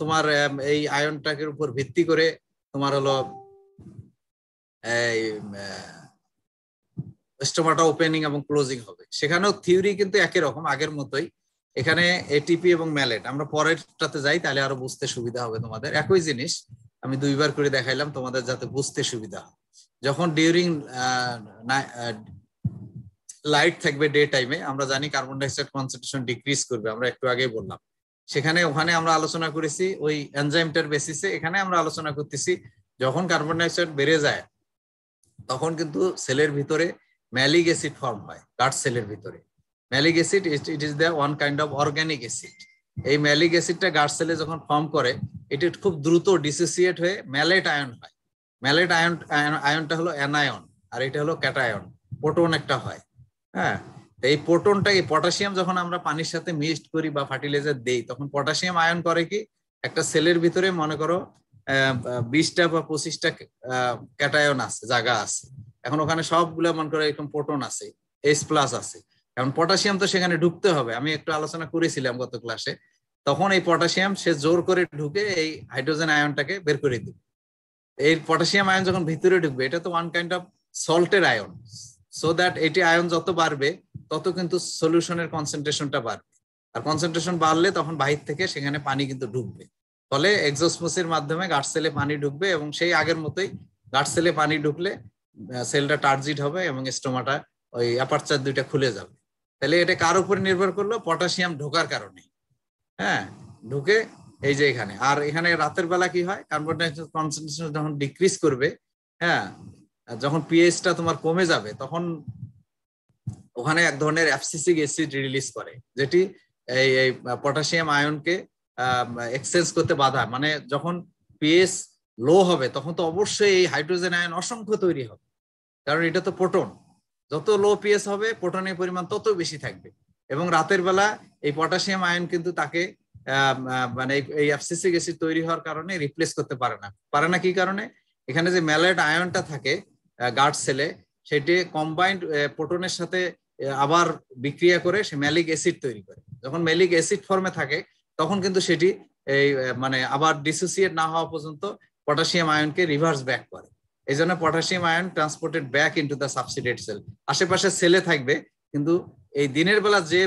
তোমার এই আয়নটাকে উপর ভিত্তি করে তোমার হলো এই স্টোমাটা ওপেনিং এবং ক্লোজিং হবে, সেখানেও থিওরি কিন্তু একই রকম আগের মতোই। এখানে এটিপি এবং ম্যালেট, আমরা পরেরটাতে যাই তাহলে আরো বুঝতে সুবিধা হবে তোমাদের। একই জিনিস আমি দুইবার করে দেখাইলাম তোমাদের যাতে বুঝতে সুবিধা হয়। যখন ডিউরিং লাইট থাকবে ডে টাইমে, আমরা জানি কার্বন ডাইঅক্সাইড কনসেন্ট্রেশন ডিক্রিজ করবে, আমরা একটু আগেই বললাম। ওখানে আমরা আলোচনা করেছি ওই এনজাইমটার বেসিসে। এখানে আমরা আলোচনা করতেছি যখন কার্বন ডাইঅক্সাইড বেড়ে যায় তখন কিন্তু সেলের ভিতরে ম্যালিক অ্যাসিড ফর্ম হয়। গাট সেলের ভিতরে malic acid, it is the one kind of organic acid. এই ম্যালিক অ্যাসিডটা গাট সেলে যখন ফর্ম করে, এটি খুব দ্রুত ডিসোসিয়েট হয়ে ম্যালেট আয়ন হয়। ম্যালেট আয়নটা হলো অ্যানায়ন, আর এটা হলো ক্যাটায়ন, প্রোটন একটা হয়। হ্যাঁ, এই প্রোটনটা, এই পটাশিয়াম যখন আমরা পানির সাথে মিক্সড করি বা ফার্টিলাইজার দেই, তখন পটাশিয়াম আয়ন করে কি, একটা সেলের ভিতরে মনে করো 20টা বা 25টা ক্যাটায়ন আছে, জায়গা আছে। এখন ওখানে সবগুলো মনে করো এরকম প্রোটন আছে, H+ আছে। এখন পটাশিয়াম তো সেখানে ঢুকতে হবে, আমি একটু আলোচনা করেছিলাম গত ক্লাসে। তখন এই পটাশিয়াম সে জোর করে ঢুকে এই হাইড্রোজেন আয়নটাকে বের করে দিবে। এই পটাশিয়াম আয়ন যখন ভিতরে ঢুকবে, এটা তো ওয়ান কাইন্ড অফ সল্টের আয়ন, সো দ্যাট এটি আয়ন যত বাড়বে তত কিন্তু সলিউশনের কনসেন্ট্রেশনটা বাড়বে, আর কনসেন্ট্রেশন বাড়লে তখন বাহির থেকে সেখানে পানি কিন্তু ঢুকবে, ফলে এক্সোসমোসিসের মাধ্যমে গাট সেলে পানি ঢুকবে এবং সেই আগের মতোই গাট সেলে পানি ঢুকলে সেলটা টার্জিট হবে এবং স্টোমাটা ওই অ্যাপারচার দুইটা খুলে যাবে। তাহলে এটা কার উপর নির্ভর করলো? পটাশিয়াম ঢোকার কারণে। হ্যাঁ, ঢুকে এই যে এখানে। আর এখানে রাতের বেলা কি হয়, কার্বন ডাইঅক্সাইড কনসেন্ট্রেশন যখন ডিক্রিজ করবে, হ্যাঁ, যখন পিএইচটা তোমার কমে যাবে, তখন ওখানে এক ধরনের অ্যাবসিসিক অ্যাসিড রিলিজ করে, যেটি এই পটাশিয়াম আয়নকে এক্সচেঞ্জ করতে বাধা। মানে যখন পিএইচ লো হবে তখন তো অবশ্যই এই হাইড্রোজেন আয়ন অসংখ্য তৈরি হবে, কারণ এটা তো প্রোটন। যত লো পিএইচ হবে প্রোটনের পরিমাণ তত বেশি থাকবে, এবং রাতের বেলা এই পটাশিয়াম আয়ন কিন্তু তাকে মানে এই অ্যাবসিসিক অ্যাসিড তৈরি হওয়ার কারণে রিপ্লেস করতে পারে না। কি কারণে? এখানে যে ম্যালেট আয়নটা থাকে গাট সেলে, সেটি কম্বাইন্ড প্রোটনের সাথে আবার বিক্রিয়া করে সে ম্যালিক অ্যাসিড তৈরি করে। যখন ম্যালিক অ্যাসিড ফর্মে থাকে তখন কিন্তু সেটি এই মানে আবার ডিসোসিয়েট না হওয়া পর্যন্ত পটাশিয়াম আয়নকে রিভার্স ব্যাক করে। এই জন্য potassium ion transported back into the substrate cell, আশেপাশে সেলে থাকবে, কিন্তু এই দিনের বেলা যে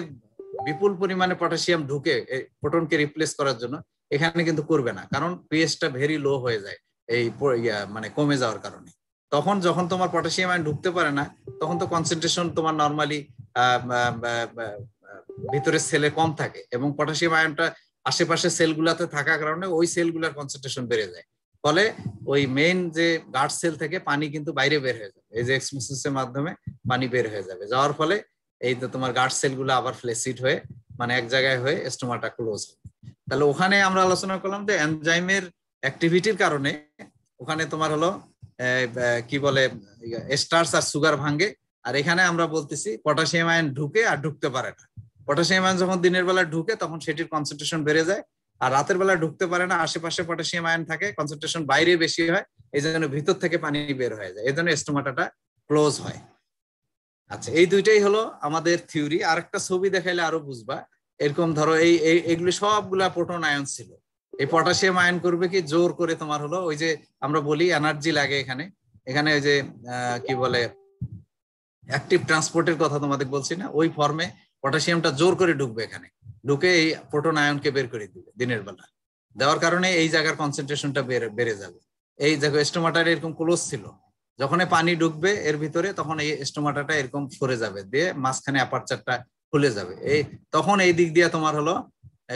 বিপুল পরিমাণে পটাশিয়াম ঢুকে প্রোটনকে রিপ্লেস করার জন্য, এখানে কিন্তু করবে না, কারণ পিএইচটা ভেরি লো হয়ে যায় এই মানে কমে যাওয়ার কারণে। তখন যখন তোমার পটাশিয়াম আয়ন ঢুকতে পারে না, তখন তো কনসেন্ট্রেশন তোমার নর্মালি ভিতরে সেলে কম থাকে, এবং পটাশিয়াম আয়নটা আশেপাশে সেলগুলাতে থাকার কারণে ওই সেলগুলার কনসেন্ট্রেশন বেড়ে যায়, ফলে ওই মেইন যে গার্ড সেল থেকে পানি কিন্তু বাইরে বের হয়ে যাবে, এই যে এক্সমোসিসের মাধ্যমে পানি বের হয়ে যাবে, যাওয়ার ফলে এই তো তোমার গার্ড সেল গুলো আবার ফ্লেসিড হয়ে মানে এক জায়গায় হয়ে স্টোমাটা ক্লোজ হবে। তাহলে ওখানে আমরা আলোচনা করলাম যে এনজাইমের অ্যাক্টিভিটির কারণে ওখানে তোমার হলো কি বলে স্টার্চ আর সুগার ভাঙে, আর এখানে আমরা বলতেছি পটাশিয়াম আয়ন ঢুকে আর ঢুকতে পারে না। পটাশিয়াম আয়ন যখন দিনের বেলা ঢুকে তখন সেটির কনসেন্ট্রেশন বেড়ে যায়, আর রাতের বেলা ঢুকতে পারে না, আশেপাশে পটাশিয়াম আয়ন থাকে, কনসেন্ট্রেশন বাইরে বেশি হয়, এই জন্য ভিতর থেকে পানি বের হয়ে যায়, এই জন্য স্টোমাটাটা ক্লোজ হয়। আচ্ছা, এই দুইটাই হলো আমাদের থিওরি। আরেকটা ছবি দেখাইলে আরো বুঝবা। এরকম ধরো এইগুলি সবগুলা প্রোটন আয়ন ছিল, এই পটাশিয়াম আয়ন করবে কি জোর করে তোমার হলো ওই যে আমরা বলি এনার্জি লাগে এখানে ওই যে কি বলে অ্যাক্টিভ ট্রান্সপোর্টের কথা তোমাদের বলছি না, ওই ফর্মে পটাশিয়ামটা জোর করে ঢুকবে, এখানে ঢুকে এই প্রোটন আয়নকে বের করে দিবে দিনের বেলা, দেওয়ার কারণে এই জায়গার কনসেন্ট্রেশনটা বেড়ে যাবে। এই দেখো স্টোমাটার এরকম ক্লোজ ছিল, যখন পানি ঢুকবে এর ভিতরে তখন এই স্টোমাটাটা এরকম সরে যাবে, দিয়ে মাঝখানে অ্যাপারচারটা খুলে যাবে, তখন এই দিক দিয়ে তোমার হলো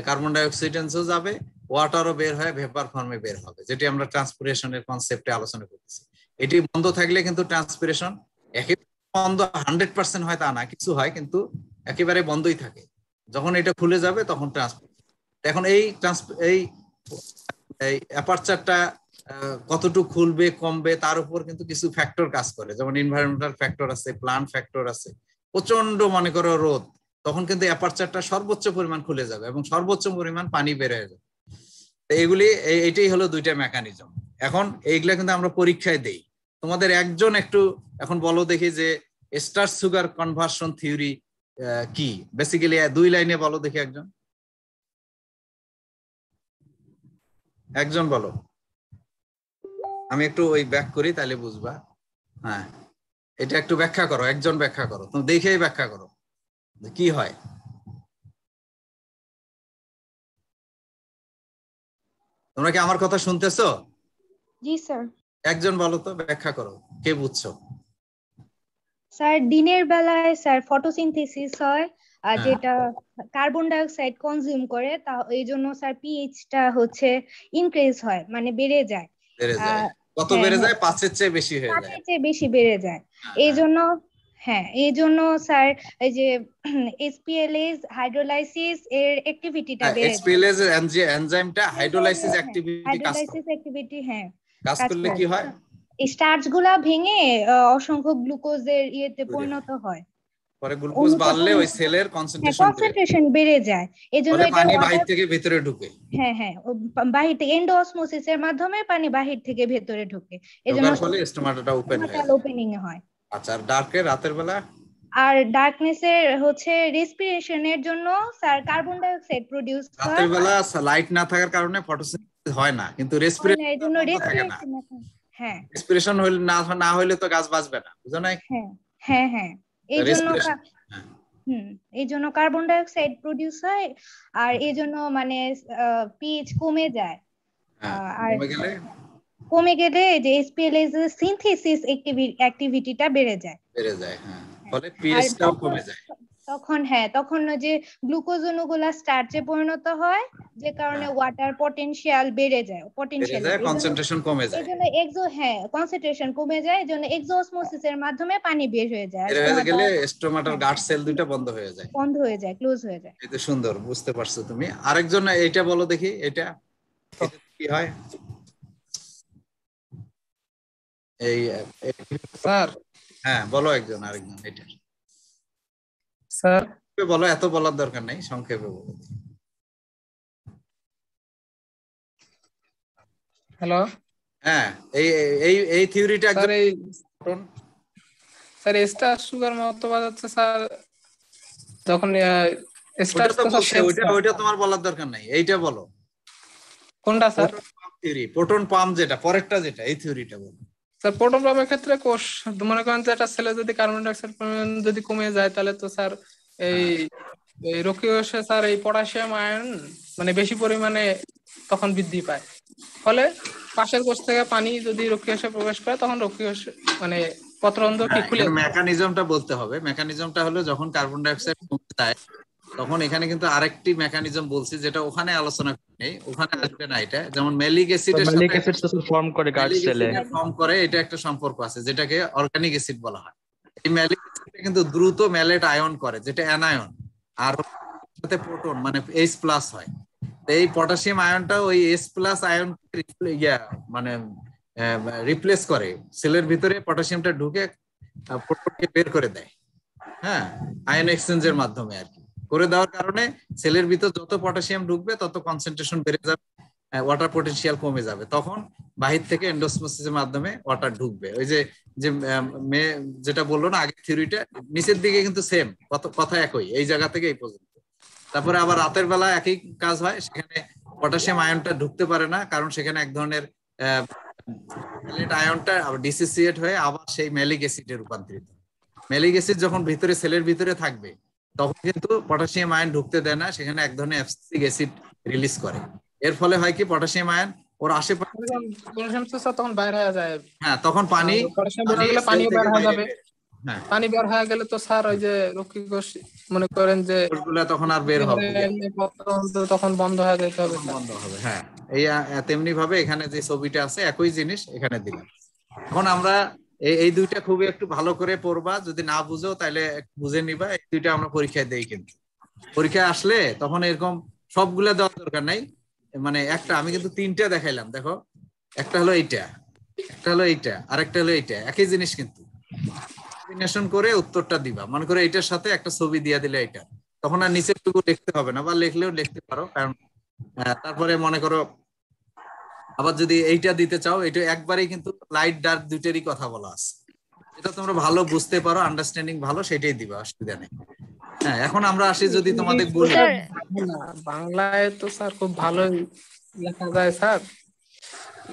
কার্বন ডাই অক্সিডেন্সও যাবে, ওয়াটারও বের হয়, ভেপার ফর্মে বের হবে, যেটি আমরা ট্রান্সপিরেশনের কনসেপ্টে আলোচনা করতেছি। এটি বন্ধ থাকলে কিন্তু ট্রান্সপিরেশন একেবারে বন্ধ 100% হয় তা না, কিছু হয়, কিন্তু একেবারে বন্ধই থাকে। যখন এটা খুলে যাবে তখন ট্রান্সপিরেশন। এখন এই অ্যাপারচারটা কতটুকু খুলবে কমবে তার উপর কিন্তু কিছু ফ্যাক্টর কাজ করে, যেমন এনভায়রনমেন্টাল ফ্যাক্টর আছে, প্লান্ট ফ্যাক্টর আছে। প্রচন্ড মনে করো রোদ, তখন কিন্তু অ্যাপারচারটা সর্বোচ্চ পরিমাণ খুলে যাবে এবং সর্বোচ্চ পরিমাণ পানি বের হয়ে যাবে। এইটাই হলো দুইটা মেকানিজম। এখন এইগুলা কিন্তু আমরা পরীক্ষায় দেই। তোমাদের একজন একটু এখন বলো দেখি যে স্টার্চ সুগার কনভার্সন থিওরি কি, বেসিক্যালি 2 লাইনে বলো দেখি, একজন বলো। আমি একটু ওই ব্যাক করি তাহলে বুঝবা। হ্যাঁ, এটা একটু ব্যাখ্যা করো, একজন ব্যাখ্যা করো, তুমি দেখেই ব্যাখ্যা করো যে কি হয়। তোমরা কি আমার কথা শুনতেছো? জি স্যার। একজন বলো তো, ব্যাখ্যা করো, কে বুঝছো? স্যার দিনের বেলায় স্যার ফটোসিনথেসিস হয়, আর যেটা কার্বন ডাই অক্সাইড কনজিউম করে, তা এই জন্য স্যার পিএইচটা হচ্ছে ইনক্রিজ হয়, মানে বেড়ে যায়। কত বেড়ে যায়? 5-এর চেয়ে বেশি হয়ে যায়, 5-এর চেয়ে বেশি বেড়ে যায়। এই জন্য স্যার এই যে এসপিএলএস হাইড্রোলাইসিস এর অ্যাক্টিভিটিটা বেড়ে যায়। এসপিএলএস এর এনজাইমটা হাইড্রোলাইসিস অ্যাক্টিভিটি কাজ করলে কি হয়? স্টার্চ গুলা ভেঙে অসংখ্য গ্লুকোজের ইয়েতে পরিণত হয়, পরে গ্লুকোজ বাড়লে ওই সেলের কনসেন্ট্রেশন বেড়ে যায়, এজন্য এটা পানি বাহির থেকে ভিতরে ঢুকে। হ্যাঁ, বাহির থেকে এন্ডোঅসমোসিসের মাধ্যমে পানি বাহির থেকে ভেতরে ঢুকে, এজন্য ফলে স্টোমাটাটা ওপেনিং এ হয়। আচ্ছা, আর ডার্কে রাতের বেলা? আর ডার্কনেসের হচ্ছে রেসপিরেশনের জন্য sir carbon die oxide produce হয়। রাতের বেলা লাইট না থাকার কারণে ফটোসিনথেসিস হয় না, কিন্তু রেসপিরেশন না হইলে তো গাছ বাঁচবে না, বুঝো না? হ্যাঁ, এই জন্য কার্বন ডাই অক্সাইড প্রোডিউস হয়, আর এই জন্য মানে পিএইচ কমে যায়। আর কমে গেলে যে এসপিএলএস এর সিনথেসিস অ্যাক্টিভিটিটা বেড়ে যায়। হ্যাঁ, ফলে পিএইচটাও কমে যায়। তখন যে গ্লুকোজ অণুগুলা স্টার্চে পরিণত হয়, যে কারণে ওয়াটার পটেনশিয়াল বেড়ে যায়, কনসেন্ট্রেশন কমে যায়, এজন্য কনসেন্ট্রেশন কমে যায়, এজন্য এক্সোঅসমোসিসের মাধ্যমে পানি বের হয়ে যায়, গেলে স্টোমাটার গার্ড সেল দুটো বন্ধ হয়ে যায়, ক্লোজ হয়ে যায়। এই তো সুন্দর বুঝতে পারছো তুমি। আরেকজন এইটা বলো দেখি, এটা কি হয়? এই স্যার, হ্যাঁ বলো, আরেকজন এটা স্যার বলো, এত বলার দরকার নেই, সংক্ষেপে বলো। হ্যালো, হ্যাঁ, এই থিওরিটা স্যার স্টার সুগার মতো বাজাচ্ছে স্যার, তখন ওইটা তোমার বলার দরকার নাই, এইটা বলো। কোনটা স্যার? থিওরি প্রোটন পাম্প, যেটা পরেরটা, যেটা এই থিওরিটা বলো স্যার। প্রোটন পাম্পের ক্ষেত্রে কোষ মনে করেন যে একটা সেলে যদি কার্বন ডাই অক্সাইড পরিমাণ যদি কমে যায়, তাহলে তো স্যার এই রক্ষীয়সে স্যার এই পটাশিয়াম আয়ন মানে বেশি পরিমাণে তখন বৃদ্ধি পায়, ফলে পাশের কোষ থেকে পানি যদি রক্ষীয়সে প্রবেশ করে, তখন রক্ষীয়স মানে পত্ররন্ধ্র কি খুলে। মেকানিজমটা বলতে হবে। মেকানিজমটা হলো যখন কার্বন ডাই অক্সাইড কমে যায় তখন এখানে কিন্তু আরেকটি মেকানিজম বলছি যেটা ওখানে আলোচনা নেই, ওখানে আসবে না এটা। যেমন ম্যালিক অ্যাসিডের সাথে ম্যালিক অ্যাসিড তো ফর্ম করে গার্ড সেলে, ফর্ম করে, এটা একটা সম্পর্ক আছে যেটাকে অর্গানিক অ্যাসিড বলা হয়। এই ম্যালিক অ্যাসিডটা কিন্তু দ্রুত ম্যালেট আয়ন করে, যেটা অ্যানায়ন, আর সাথে প্রোটন মানে H+ হয়। এই পটাশিয়াম আয়নটা ওই H+ আয়ন মানে রিপ্লেস করে, সেলের ভিতরে পটাশিয়ামটা ঢুকে প্রোটনকে বের করে দেয়, হ্যাঁ, আয়ন এক্সচেঞ্জের মাধ্যমে আর কি। করে দেওয়ার কারণে সেলের ভিতর যত পটাশিয়াম ঢুকবে তত কনসেন্ট্রেশন বেড়ে যাবে, ওয়াটার পটেনশিয়াল কমে যাবে, তখন বাহির থেকে এন্ডোসমোসিসের মাধ্যমে ওয়াটার ঢুকবে। ওই যে যেটা বললো না আগে থিওরিটা, নিচের দিকে কিন্তু সেম কথা একই, এই জায়গা থেকে এই পর্যন্ত। তারপরে আবার রাতের বেলা একই কাজ হয়, সেখানে পটাশিয়াম আয়নটা ঢুকতে পারে না, কারণ সেখানে এক ধরনের ম্যালেট আয়নটা ডিসোসিয়েট হয়ে আবার সেই ম্যালিক অ্যাসিডে রূপান্তরিত হয়। ম্যালিক অ্যাসিড যখন ভিতরে সেলের ভিতরে থাকবে তখন কিন্তু পটাশিয়াম আয়ন ঢুকতে দেয় না, সেখানে এক ধরনের অ্যাবসিসিক অ্যাসিড রিলিজ করে। এর ফলে হয় কি, পটাশিয়াম আয়ন ওর আশেপাশে তখন বাইরে হয়ে যায়, হ্যাঁ, তখন পানি পানি বের হয়ে যাবে। পানি বের হয়ে গেলে তো স্যার ওই যে রক্ষী কোষ মনে করেন যে কোষগুলো তখন আর বের হবে, তখন বন্ধ হয়ে যেতে হবে, বন্ধ হবে। হ্যাঁ, এই তেমনি ভাবে এখানে যে ছবিটা আছে একই জিনিস এখানে দিলাম। এখন আমরা এই দুইটা খুবই একটু ভালো করে পড়বা, যদি না বুঝো তাহলে বুঝে নিবা। এই দুইটা আমরা পরীক্ষায় দেই, কিন্তু পরীক্ষায় আসলে তখন এরকম সবগুলা দেওয়ার দরকার নাই, মানে একটা আমি কিন্তু 3টা দেখাইলাম, দেখো একটা হলো এইটা, একটা হলো এইটা, আরেকটা হলো এইটা, একই জিনিস কিন্তু কম্বিনেশন করে উত্তরটা দিবা। মনে করো এইটার সাথে একটা ছবি দিয়ে দিলে এটা, তখন আর নিচের টুকু লিখতে হবে না, বা লিখলেও লিখতে পারো। কারণ তারপরে মনে করো আবার যদি এইটা দিতে চাও, এটা একবারেই কিন্তু লাইট ডার্ক দুইটারই কথা বলা আছে, এটা তোমরা ভালো বুঝতে পারো, আন্ডারস্ট্যান্ডিং ভালো, সেটাই দিবা, অসুবিধা নেই। হ্যাঁ, এখন আমরা আসি, যদি তোমাদের বলি বাংলায় তো স্যার খুব ভালোই লেখা যায় স্যার,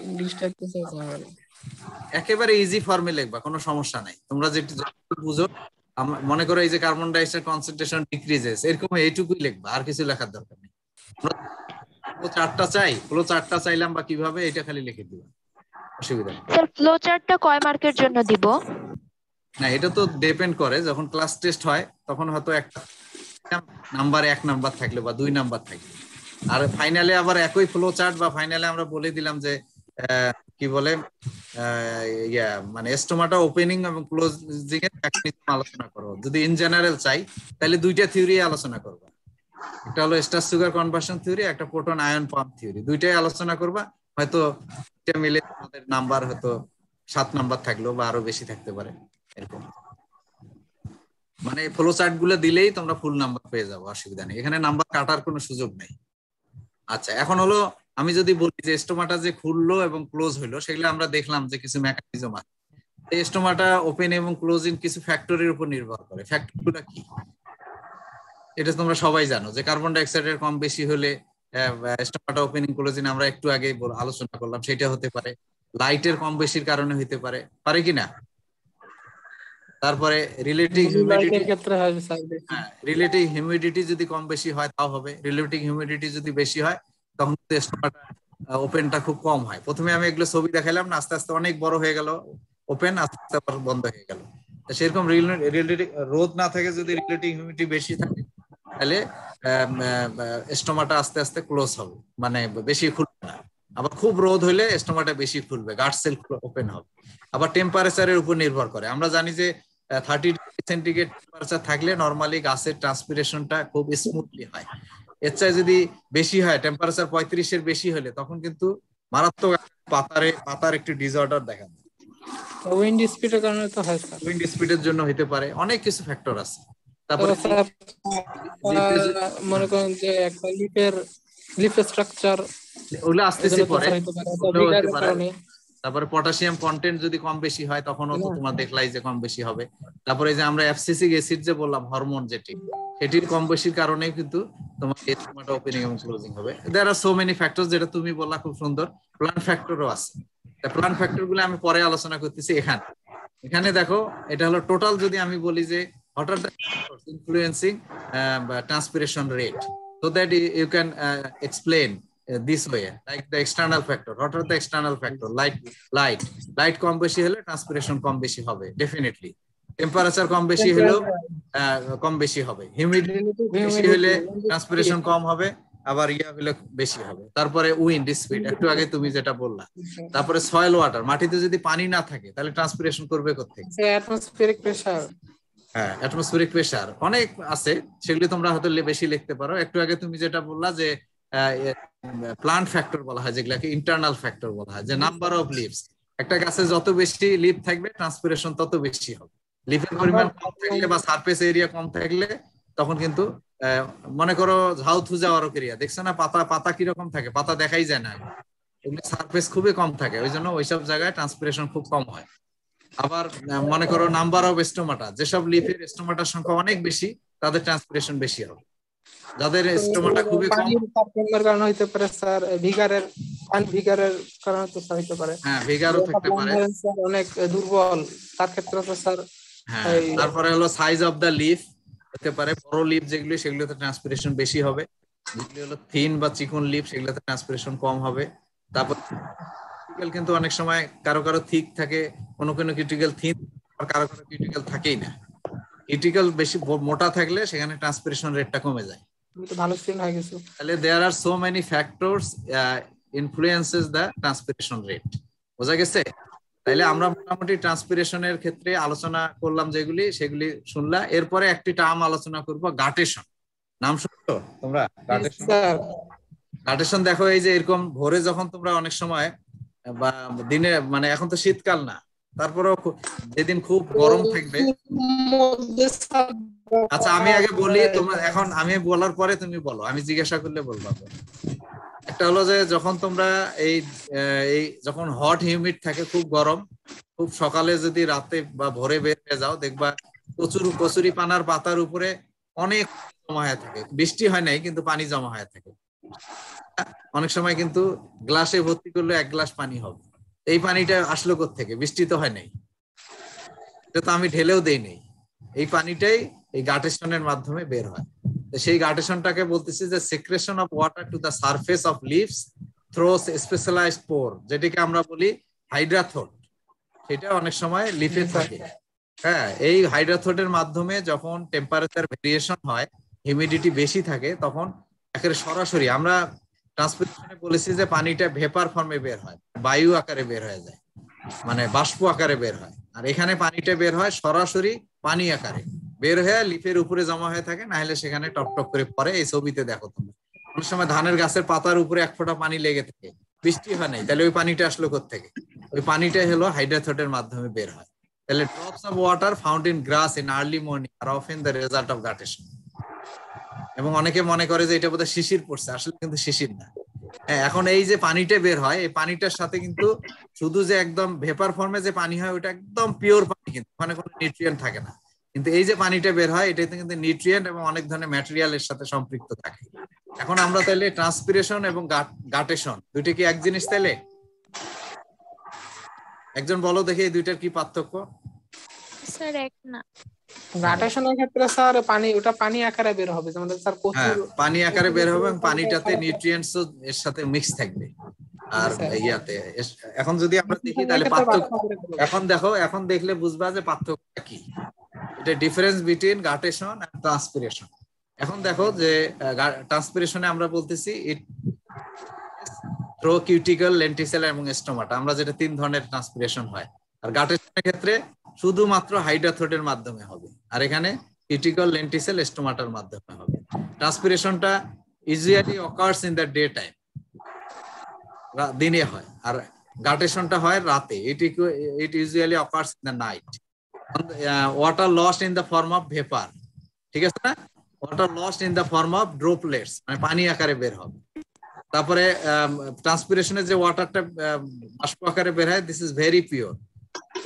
ইংলিশটা একটু একেবারে ইজি ফর্মে লিখবা, কোনো সমস্যা নাই। তোমরা যেটা বুঝো, মনে করো এই যে carbon die oxide concentration decreases, এরকম এইটুকুই লিখবা, আর কিছু লেখার দরকার নেই। ফ্লো চার্টটা চাইলাম বা কিভাবে, এটা খালি লিখে দিবা, অসুবিধা নেই। স্যার ফ্লো চার্টটা কয় মার্কের জন্য দিব? না, এটা তো ডিপেন্ড করে, যখন ক্লাস টেস্ট হয় তখন হয়তো একটা নাম্বার 1 নাম্বার থাকলে বা 2 নাম্বার থাকলে, আর ফাইনালে আবার একই ফ্লো চার্ট, বা ফাইনালে আমরা বলে দিলাম যে কি বলে মানে স্টোমাটা ওপেনিং এবং ক্লোজিং এর মেকানিজম আলোচনা করো। যদি ইন জেনারেল চাই তাহলে 2টা থিওরি আলোচনা করবা, একটা হলো স্টার সুগার কনভার্সন থিওরি, একটা প্রোটন আয়ন পাম্প থিওরি, দুইটাই আলোচনা করবা। হয়তো এটা মিলে তোমাদের নাম্বার হয়তো 7 নাম্বার থাকলো বা আরো বেশি থাকতে পারে, এরকম। মানে ফ্লো চার্ট গুলো দিলেই তোমরা ফুল নাম্বার পেয়ে যাবো, অসুবিধা নেই, এখানে নাম্বার কাটার কোনো সুযোগ নেই। আচ্ছা, এখন হলো আমি যদি বলি যে স্টোমাটা যে খুললো এবং ক্লোজ হইলো, সেগুলো আমরা দেখলাম যে কিছু মেকানিজম আছে। এই স্টোমাটা ওপেন এবং ক্লোজিং কিছু ফ্যাক্টরের উপর নির্ভর করে। ফ্যাক্টরগুলো কি এটা তোমরা সবাই জানো, যে কার্বন ডাই অক্সাইডের কম বেশি হলে স্টোমাটা ওপেনিং ক্লোজিং আমরা একটু আগে আলোচনা করলাম, সেটা হতে পারে। লাইটের কম বেশির কারণে হইতে পারে, পারে কিনা? তারপরে রিলেটিভ হিউমিডিটি যদি কম বেশি হয় তাও হবে। রিলেটিভ হিউমিডিটি যদি বেশি হয় তখন স্টোমাটা ওপেনটা খুব কম হয়। প্রথমে আমি এগুলো ছবি দেখাইলাম না, আস্তে আস্তে অনেক বড় হয়ে গেল ওপেন, আস্তে আস্তে আবার বন্ধ হয়ে গেল। সেরকম রোদ না থাকে, যদি রিলেটিভ হিউমিডিটি বেশি থাকে তাহলে স্টোমাটা আস্তে আস্তে ক্লোজ হবে, মানে বেশি খুলবে না। আবার খুব রোদ হইলে স্টোমাটা বেশি খুলবে, গাট সেল ওপেন হবে। আবার টেম্পারেচারের উপর নির্ভর করে। আমরা জানি যে 30 ডিগ্রি সেন্টিগ্রেড টেম্পারেচার থাকলে নরমালি গাছের ট্রান্সপিরেশনটা খুব স্মুথলি হয়। এর চেয়ে যদি বেশি হয়, টেম্পারেচার 35 এর বেশি হলে, তখন কিন্তু মারাত্মক পাতার একটি ডিসঅর্ডার দেখা যায়। উইন্ড স্পিডের কারণে তো হয় স্যার, উইন্ড স্পিডের জন্য হইতে পারে, অনেক কিছু ফ্যাক্টর আছে। তারপরে মনে করেন যে একটা লিফ স্ট্রাকচার, ওগুলো আসতেছে পরে। তারপরে পটাশিয়াম কন্টেন্ট যদি কম বেশি হয় তখনও তো তোমার দেখলাই যে কম বেশি হবে। তারপরে যে আমরা অ্যাবসিসিক অ্যাসিড যে বললাম, হরমোন যেটি, সেটির কম বেশির কারণেই কিন্তু তোমার স্টোমাটা ওপেনিং এবং ক্লোজিং হবে। দেয়ার আর সো মেনি ফ্যাক্টরস, যেটা তুমি বললা খুব সুন্দর। প্ল্যান্ট ফ্যাক্টরও আছে, প্ল্যান্ট ফ্যাক্টর গুলো আমি পরে আলোচনা করতেছি। এখানে দেখো, এটা হলো টোটাল। যদি আমি বলি যে what are the factors influencing transpiration rate, so that you can explain this way, like the external factor. What are the external factor? Light কম বেশি হলে ট্রান্সপিরেশন কম বেশি হবে, ডেফিনেটলি। টেম্পারেচার কম বেশি হলেও কম বেশি হবে, হিউমিডিটি বেশি হলে ট্রান্সপিরেশন কম হবে, আবার ইয়া হলে বেশি হবে। তারপরে উইন্ড স্পিড, একটু আগে তুমি যেটা বললা। তারপরে সয়েল ওয়াটার, মাটিতে যদি পানি না থাকে তাহলে ট্রান্সপিরেশন করবে কোত্থেকে? Atmospheric pressure. হ্যাঁ, অ্যাটমসফিয়ারিক প্রেসার অনেক আছে, সেগুলি তোমরা হয়তো বেশি লিখতে পারো। একটু আগে তুমি যেটা বললা যে প্লান্ট ফ্যাক্টর বলা হয়, যেগুলাকে ইন্টারনাল ফ্যাক্টর বলা হয়, যে নাম্বার অফ লিভস। একটা গাছে যত বেশি লিভ থাকবে ট্রান্সপিরেশন তত বেশি হবে। লিভের পরিমাণ কম থাকলে বা সারফেস এরিয়া কম থাকলে তখন কিন্তু মনে করো ঝাউ থুজা অরকেরিয়া, দেখছো না পাতা পাতা কিরকম থাকে, পাতা দেখাই যায় না, এগুলো সারফেস খুবই কম থাকে, ওই জন্য ওইসব জায়গায় ট্রান্সপিরেশন খুব কম হয়। আবার মনে করো নাম্বার অফ স্টোমাটা, যেসব লিফের স্টোমাটার সংখ্যা অনেক বেশি তাদের ট্রান্সপিরেশন বেশি হবে, যাদের স্টোমাটা খুবই কম তাপমাত্রার কারণে হইতে পারে স্যার, ভিগারের কারণে হইতে পারে। হ্যাঁ, ভিগারও থাকতে পারে, অনেক দুর্বল তার ক্ষেত্রে তো স্যার। হ্যাঁ, তারপরে হলো সাইজ অফ দা লিফ হতে পারে, বড় লিফ যেগুলো সেগুলোতে ট্রান্সপিরেশন বেশি হবে, যেগুলো হলো থিন বা চিকন লিফ সেগুলোতে ট্রান্সপিরেশন কম হবে। তারপর কিন্তু অনেক সময় কারো কারো থিক থাকে, কোনো কিউটিক্যাল থিন, আর কারো কারো কিউটিক্যাল থাকেই না। কিউটিক্যাল বেশি মোটা থাকলে সেখানে ট্রান্সপিরেশন রেটটা কমে যায়। ভালো স্কিল হয়ে গেছে। তাহলে there are so many factors influences the transpiration rate. বোঝা গেছে? তাইলে আমরা মোটামুটি ট্রান্সপিরেশনের ক্ষেত্রে আলোচনা করলাম যেগুলি, সেগুলি শুনলা। এরপরে একটি টার্ম আলোচনা করব, গাটেশন। নাম শুনছো তোমরা? গাটেশন দেখো, এই যে এরকম ভোরে যখন তোমরা অনেক সময় বা দিনে, মানে এখন তো শীতকাল না, তারপরেও যেদিন খুব গরম থাকবে। আচ্ছা, আমি আগে বলি, তোমরা এখন আমি বলার পরে তুমি বলো, আমি জিজ্ঞাসা করলে বলবা। একটা হলো যে যখন তোমরা এই যখন হট হিউমিড থাকে, খুব গরম, খুব সকালে যদি রাতে বা ভোরে বের হয়ে যাও, দেখবা কচুরি পানার পাতার উপরে অনেক জমা হয়ে থাকে। বৃষ্টি হয় নাই কিন্তু পানি জমা হয়ে থাকে। অনেক সময় কিন্তু গ্লাসে ভর্তি করলে 1 গ্লাস পানি হবে। এই পানিটা আসলো কোত্থেকে? বৃষ্টি তো হয় নাই, এটা তো আমি ঢেলেও দেই নাই। এই পানিটাই এই গাটেশনের মাধ্যমে বের হয়। সেই গাটেশনটাকে বলতেছি যে secretion of water to the surface of leaves through specialised pore, যেটাকে আমরা বলি হাইড্রাথ্রোট। সেটা অনেক সময় লিফে থাকে। হ্যাঁ, এই হাইড্রাথ্রোটের মাধ্যমে যখন টেম্পারেচার ভেরিয়েশন হয়, হিউমিডিটি বেশি থাকে, তখন একেবারে সরাসরি আমরা ট্রান্সপিরেশনে বলেছি যে পানিটা ভেপার ফর্মে বের হয়, বায়ু আকারে বের হয়ে যায়, মানে বাষ্প আকারে বের হয়। আর এখানে পানিটা বের হয় সরাসরি পানি আকারে বের হয়ে লিফের উপরে জমা হয়ে থাকে, না হলে সেখানে টপ টপ করে পড়ে। এই ছবিতে দেখো তোমরা, অনেক সময় ধানের গাছের পাতার উপরে 1 ফোঁটা পানি লেগে থাকে, বৃষ্টি হয় নাই, তাহলে ওই পানিটা আসলো কোত্থেকে? ওই পানিটাই হলো হাইড্রাথ্রোটের মাধ্যমে বের হয়। তাহলে drops of water found in grass in early morning are often the result of guttation. এবং অনেকে মনে করে যে এটা বোধহয় শিশির পড়ছে, আসলে কিন্তু শিশির না। হ্যাঁ, এখন এই যে পানিটা বের হয়, এই পানিটার সাথে কিন্তু শুধু যে একদম ভেপার ফর্মে যে পানি হয় ওটা একদম পিওর পানি, কিন্তু ওখানে কোনো নিউট্রিয়েন্ট থাকে না। কিন্তু এই যে পানিটা বের হয় এটাতে কিন্তু নিউট্রিয়েন্ট এবং অনেক ধরনের ম্যাটেরিয়ালের সাথে সম্পৃক্ত থাকে। এখন আমরা তাহলে ট্রান্সপিরেশন এবং গাটেশন দুইটা কি এক জিনিস? তাইলে একজন বলো দেখি এই দুইটার কি পার্থক্য? স্যার এক না। গাটেশনের ক্ষেত্রে স্যার ওটা পানি আকারে বের হবে, যেমন স্যার প্রচুর পানি আকারে বের হবে এবং পানিটাতে নিউট্রিয়েন্টস এর সাথে মিক্স থাকবে। আর ইয়াতে এখন যদি আমরা দেখি তাহলে পার্থক্য, এখন দেখো, এখন দেখলে বুঝবা যে পার্থক্যটা কি। এটা ডিফারেন্স বিটুইন গাটেশন এন্ড ট্রান্সপিরেশন। এখন দেখো যে ট্রান্সপিরেশনে আমরা বলতেছি ইট থ্রু কিউটিকল, লেন্টিসেল এবং স্টোমাটা, আমরা যেটা 3 ধরনের ট্রান্সপিরেশন হয়। আর গাটেশনের ক্ষেত্রে শুধুমাত্র হাইড্রাথ্রোটের মাধ্যমে হবে, আর এখানে কিউটিকল, লেন্টিসেল, স্টোমাটার মাধ্যমে হবে। ট্রান্সপিরেশনটা usually occurs in the day time, দিনে হয়, আর গাটেশনটা হয় রাতে। It usually occurs in the night. Water lost in the form of vapour, ঠিক আছে না? Water lost in the form of droplets, মানে পানি আকারে বের হবে। তারপরে ট্রান্সপিরেশনে যে ওয়াটারটা বাষ্প আকারে বের হয়, this is very pure,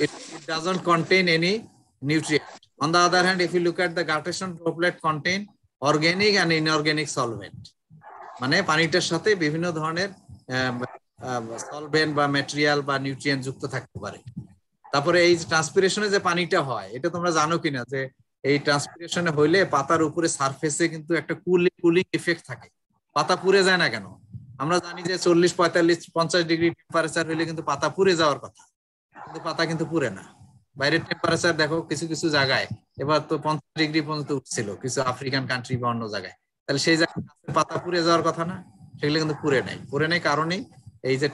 it doesn't contain any nutrient. On the other hand, if you look at the guttation droplet contain organic and inorganic solvent, মানে পানিটার সাথে বিভিন্ন ধরনের সলভেন্ট বা ম্যাটেরিয়াল বা নিউট্রিয়েন্ট যুক্ত থাকতে পারে। তারপরে এই ট্রান্সপিরেশনে যে পানিটা হয়, এটা তোমরা জানো কিনা যে এই ট্রান্সপিরেশনে হইলে পাতার উপরে সারফেসে কিন্তু একটা কুলিং ইফেক্ট থাকে। পাতা পুড়ে যায় না কেন? আমরা জানি যে 40, 45, 50 ডিগ্রি টেম্পারেচার হইলে কিন্তু পাতা পুড়ে যাওয়ার কথা, কিন্তু পাতা কিন্তু পুড়ে না। বাইরের টেম্পারেচার দেখো কিছু কিছু জায়গায় এবার তো 50 ডিগ্রি পর্যন্ত উঠছিল কিছু আফ্রিকান কান্ট্রি বা অন্য জায়গায়, তাহলে সেই জায়গায় পাতা পুড়ে যাওয়ার কথা না? সেগুলো কিন্তু পুড়ে নেই কারণেই এই যে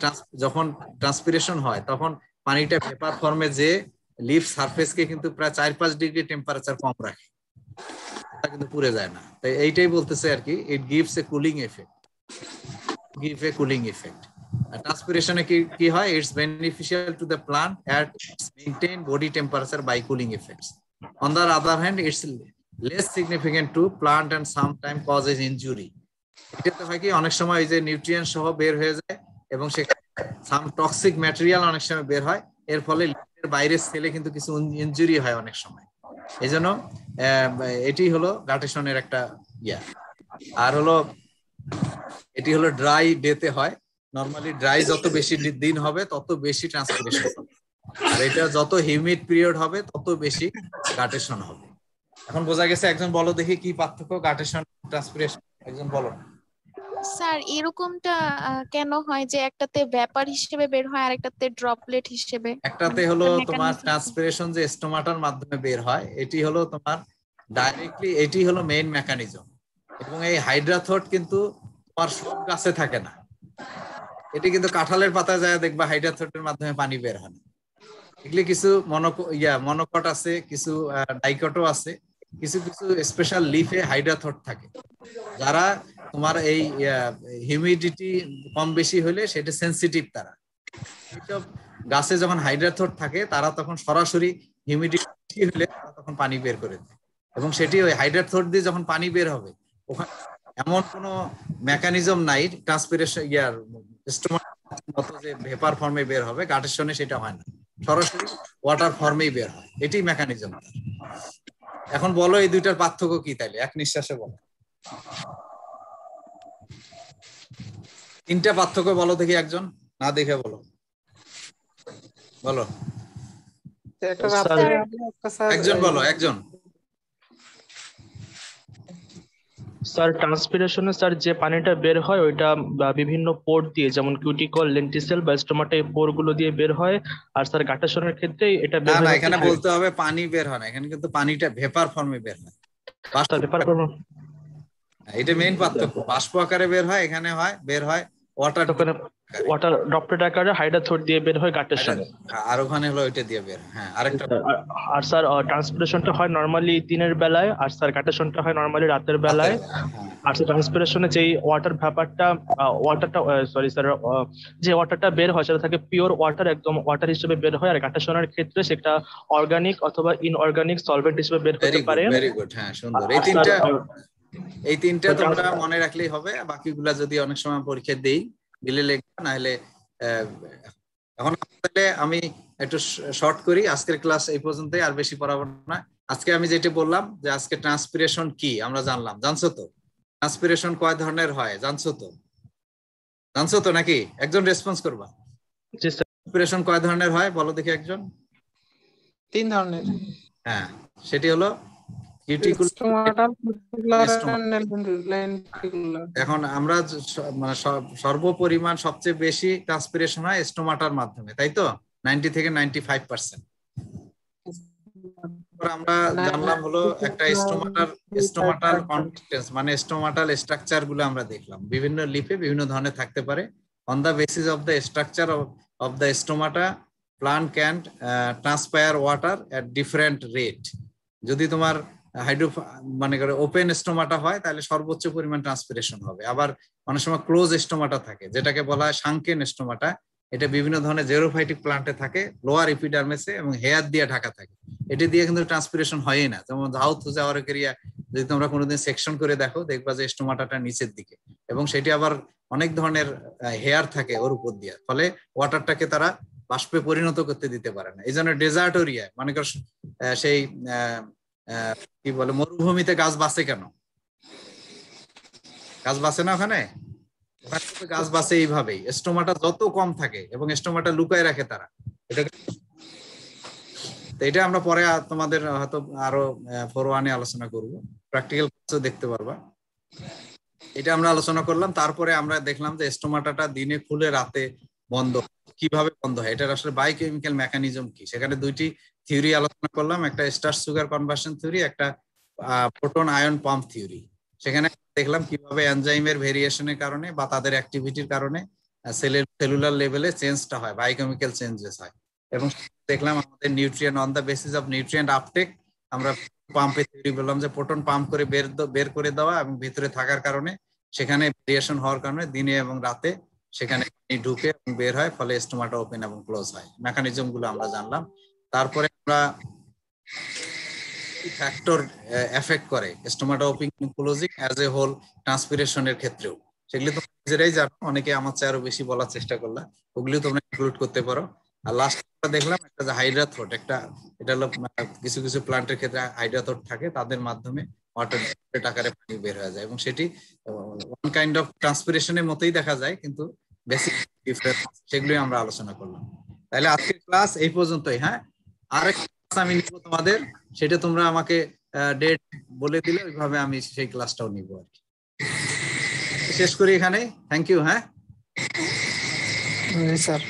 যখন ট্রান্সপিরেশন হয় তখন পানিটা ভেপার ফর্মে যে লিফ সারফেসকে কিন্তু প্রায় 4-5 ডিগ্রি টেম্পারেচার কম রাখে, তা কিন্তু পুড়ে যায় না। তাই এইটাই বলতেছে আর কি, it gives a cooling effect. ট্রান্সপিরেশনে কি হয়, it's beneficial to the plant at maintain body temperature by cooling effects. On the other hand it's less significant to plant and sometime causes injury. এটাতে হয় কি অনেক সময় এই যে নিউট্রিয়েন্ট সহ বের হয়ে যায় এবং সেখানে সাম টক্সিক ম্যাটেরিয়াল অনেক সময় বের হয়, এর ফলে লিফের বাইরের সেলে কিন্তু কিছু ইনজুরি হয় অনেক সময়। এই জন্য এটি হলো গাটেশনের একটা ইয়া। আর হলো এটি হলো ড্রাই ডেতে হয়, নরমালি ড্রাই যত বেশি দিন হবে তত বেশি ট্রান্সপিরেশন হবে, আর এটা যত হিউমিড পিরিয়ড হবে তত বেশি গাটেশন হবে। এখন বোঝা গেছে? একজন বলো দেখি কি পার্থক্য গাটেশন ট্রান্সপিরেশন, একজন বলো। স্যার এরকমটা কেন হয় যে একটাতে ভ্যাপার হিসেবে বের হয় আর একটাতে ড্রপলেট হিসেবে? একটাতে হলো তোমার ট্রান্সপিরেশন যে স্টোমাটার মাধ্যমে বের হয়, এটি হলো তোমার ডাইরেক্টলি, এটি হলো মেইন মেকানিজম। এবং এই হাইড্রাথ্রোট কিন্তু তোমার সব গাছে থাকে না, এটি কিন্তু কাঁঠালের পাতায় যায় দেখবা হাইড্রাথ্রোটের মাধ্যমে পানি বের হয় না। এগুলি কিছু মনোকট আছে, কিছু ডাইকটও আছে, কিছু কিছু স্পেশাল লিফে হাইড্রাথ্রোট থাকে, যারা তোমার এই হিউমিডিটি কম বেশি হলে সেটা সেন্সিটিভ। তারা এইসব গাছে যখন হাইড্রাথ্রোট থাকে তারা তখন সরাসরি হিউমিডিটি হলে তারা তখন পানি বের করে দেয়, এবং সেটি ওই হাইড্রাথ্রোট দিয়ে যখন পানি বের হবে ওখানে এমন কোনো মেকানিজম নাই ট্রান্সপিরেশন মতো যে ভেপার ফর্মে বের হবে, গাটেশনে সেটা হয় না, সরাসরি ওয়াটার ফর্মেই বের হয়, এটি মেকানিজম। এখন বলো এই দুইটার পার্থক্য কি তাইলে, এক নিঃশ্বাসে বলো। তিনটা পার্থক্য বলো দেখি, একজন না দেখে বলো, বলো একজন বলো, একজন। স্যার ট্রান্সপিরেশনে স্যার যে পানিটা বের হয় ওইটা বিভিন্ন পোর দিয়ে, যেমন কিউটিকল, লেন্টিসেল বা স্টোমাটা, এই পোর গুলো দিয়ে বের হয়। আর স্যার গাটেশনের ক্ষেত্রে এটা বের হয়, এখানে বলতে হবে পানি বের হয় না, এখানে কিন্তু পানিটা ভেপার ফর্মে বের হয়। এটা মেইন পার্থক্য, বাষ্প আকারে বের হয়, এখানে হয় বের হয় ওয়াটার ড্রপলেট আকারে হাইড্রাথ্রোট দিয়ে বের হয় গাটেশনে, আর ওখানে হলো ওইটা দিয়ে বের হয়। হ্যাঁ, আরেকটা। আর স্যার ট্রান্সপিরেশনটা হয় নরমালি দিনের বেলায়, আর স্যার গাটেশনটা হয় নরমালি রাতের বেলায়। আর স্যার ট্রান্সপিরেশনে যেই যে ওয়াটারটা বের হয় সেটা থাকে পিওর ওয়াটার, একদম ওয়াটার হিসেবে বের হয়। আর গাটেশনের ক্ষেত্রে সেটা অর্গানিক অথবা ইনঅর্গানিক সলভেন্ট হিসেবে বের হতে পারে। ভেরি গুড, হ্যাঁ, সুন্দর। এই তিনটা তোমরা মনে রাখলেই হবে, বাকিগুলা যদি অনেক সময় পরীক্ষা দেই দিলে লিখবা, না হলে এখন আমি একটু শর্ট করি। আজকের ক্লাস এই পর্যন্তই, আর বেশি পড়াবো না। আজকে আমি যেটা বললাম যে আজকে ট্রান্সপিরেশন কি আমরা জানলাম, জানছো তো? ট্রান্সপিরেশন কয় ধরনের হয় জানছো তো নাকি? একজন রেসপন্স করবা। ট্রান্সপিরেশন কয় ধরনের হয় বলো দেখি একজন। 3 ধরনের। হ্যাঁ, সেটি হলো এখন আমরা মানে সর্বপরিমাণ সবচেয়ে বেশি ট্রান্সপিরেশন হয় স্টোমাটার মাধ্যমে, তাই তো? 90 থেকে 95%। আমরা জানলাম হলো একটা স্টোমাটাল কন্টিনজেন্স, মানে স্টোমাটাল স্ট্রাকচার গুলো আমরা দেখলাম বিভিন্ন লিফে বিভিন্ন ধরনের থাকতে পারে। On the basis of the structure of the stomata plant can transpire water at different rate. যদি তোমার মানে করে ওপেন স্টোমাটা হয় তাহলে সর্বোচ্চ পরিমাণ ট্রান্সপিরেশন হবে। আবার অনেক সময় ক্লোজ স্টোমাটা থাকে, যেটাকে বলা হয় শাঙ্কেন স্টোমাটা। এটা বিভিন্ন ধরনের জেরোফাইটিক প্লান্টে থাকে, লোয়ার এপিডার্মিসে এবং হেয়ার দিয়ে ঢাকা থাকে। এটি দিয়ে কিন্তু ট্রান্সপিরেশন হয়ই না। যেমন হাউথ জাওয়ারকেরিয়া যদি তোমরা কোনোদিন সেকশন করে দেখো, দেখবা যে স্টোমাটাটা নিচের দিকে, এবং সেটি আবার অনেক ধরনের হেয়ার থাকে ওর উপর দিয়ে, ফলে ওয়াটারটাকে তারা বাষ্পে পরিণত করতে দিতে পারে না। এই জন্য ডেজার্টোরিয়া, মানে সেই কি বলে মরুভূমিতে গাছ বাঁচে কেন? গাছ বাঁচে না ওখানে? গাছ বাঁচে এইভাবেই, স্টোমাটা যত কম থাকে এবং স্টোমাটা লুকায় রাখে তারা। এটা আমরা পরে তোমাদের হয়তো আরো 4-1 আলোচনা করব, প্র্যাকটিক্যাল দেখতে পারবা। এটা আমরা আলোচনা করলাম। তারপরে আমরা দেখলাম যে স্টোমাটাটা দিনে খুলে রাতে বন্ধ, কিভাবে বন্ধ হয়, এটার আসলে বায়োকেমিক্যাল মেকানিজম কি। সেখানে 2টি থিওরি আলোচনা করলাম, একটা স্টার্চ সুগার কনভার্সন থিওরি, একটা প্রোটন আয়ন পাম্প থিওরি। সেখানে দেখলাম কিভাবে এনজাইমের ভেরিয়েশনের কারণে বা তাদের অ্যাক্টিভিটির কারণে সেলুলার লেভেলে চেঞ্জটা হয়, বায়োকেমিক্যাল চেঞ্জেস হয়। এবং দেখলাম আমাদের nutrient on the basis of nutrient uptake, আমরা পাম্পে থিওরি বললাম যে প্রোটন পাম্প করে বের করে দেওয়া এবং ভিতরে থাকার কারণে সেখানে ভেরিয়েশন হওয়ার কারণে দিনে এবং রাতে সেখানে ঢুকে এবং বের হয়, ফলে স্টোমাটা ওপেন এবং ক্লোজ হয়। মেকানিজম গুলো আমরা জানলাম। তারপরে আমরা ফ্যাক্টর এফেক্ট করে stomata open closing as a whole ট্রান্সপিরেশনের ক্ষেত্রেও, সেগুলো তোমরা নিজেরাই জানো, অনেকে আমার চেয়ে আরো বেশি বলার চেষ্টা করলাম, ওগুলো তোমরা ইনক্লুড করতে পারো। আর লাস্ট দেখলাম একটা যে হাইড্রাথ্রোট, এটা হলো কিছু কিছু প্লান্টের ক্ষেত্রে হাইড্রাথ্রোট থাকে, তাদের মাধ্যমে ওয়াটার আকারে পানি বের হয়ে যায় এবং সেটি ওয়ান কাইন্ড অফ ট্রান্সপিরেশনের মতোই দেখা যায়, কিন্তু বেসিক ডিফারেন্স সেগুলোই আমরা আলোচনা করলাম। তাহলে আজকের ক্লাস এই পর্যন্তই। হ্যাঁ, আরেকটা ক্লাস আমি নিব তোমাদের, সেটা তোমরা আমাকে ডেট বলে দিলে ওইভাবে আমি সেই ক্লাসটাও নিব আর কি। শেষ করি এখানে। Thank you. হ্যাঁ স্যার।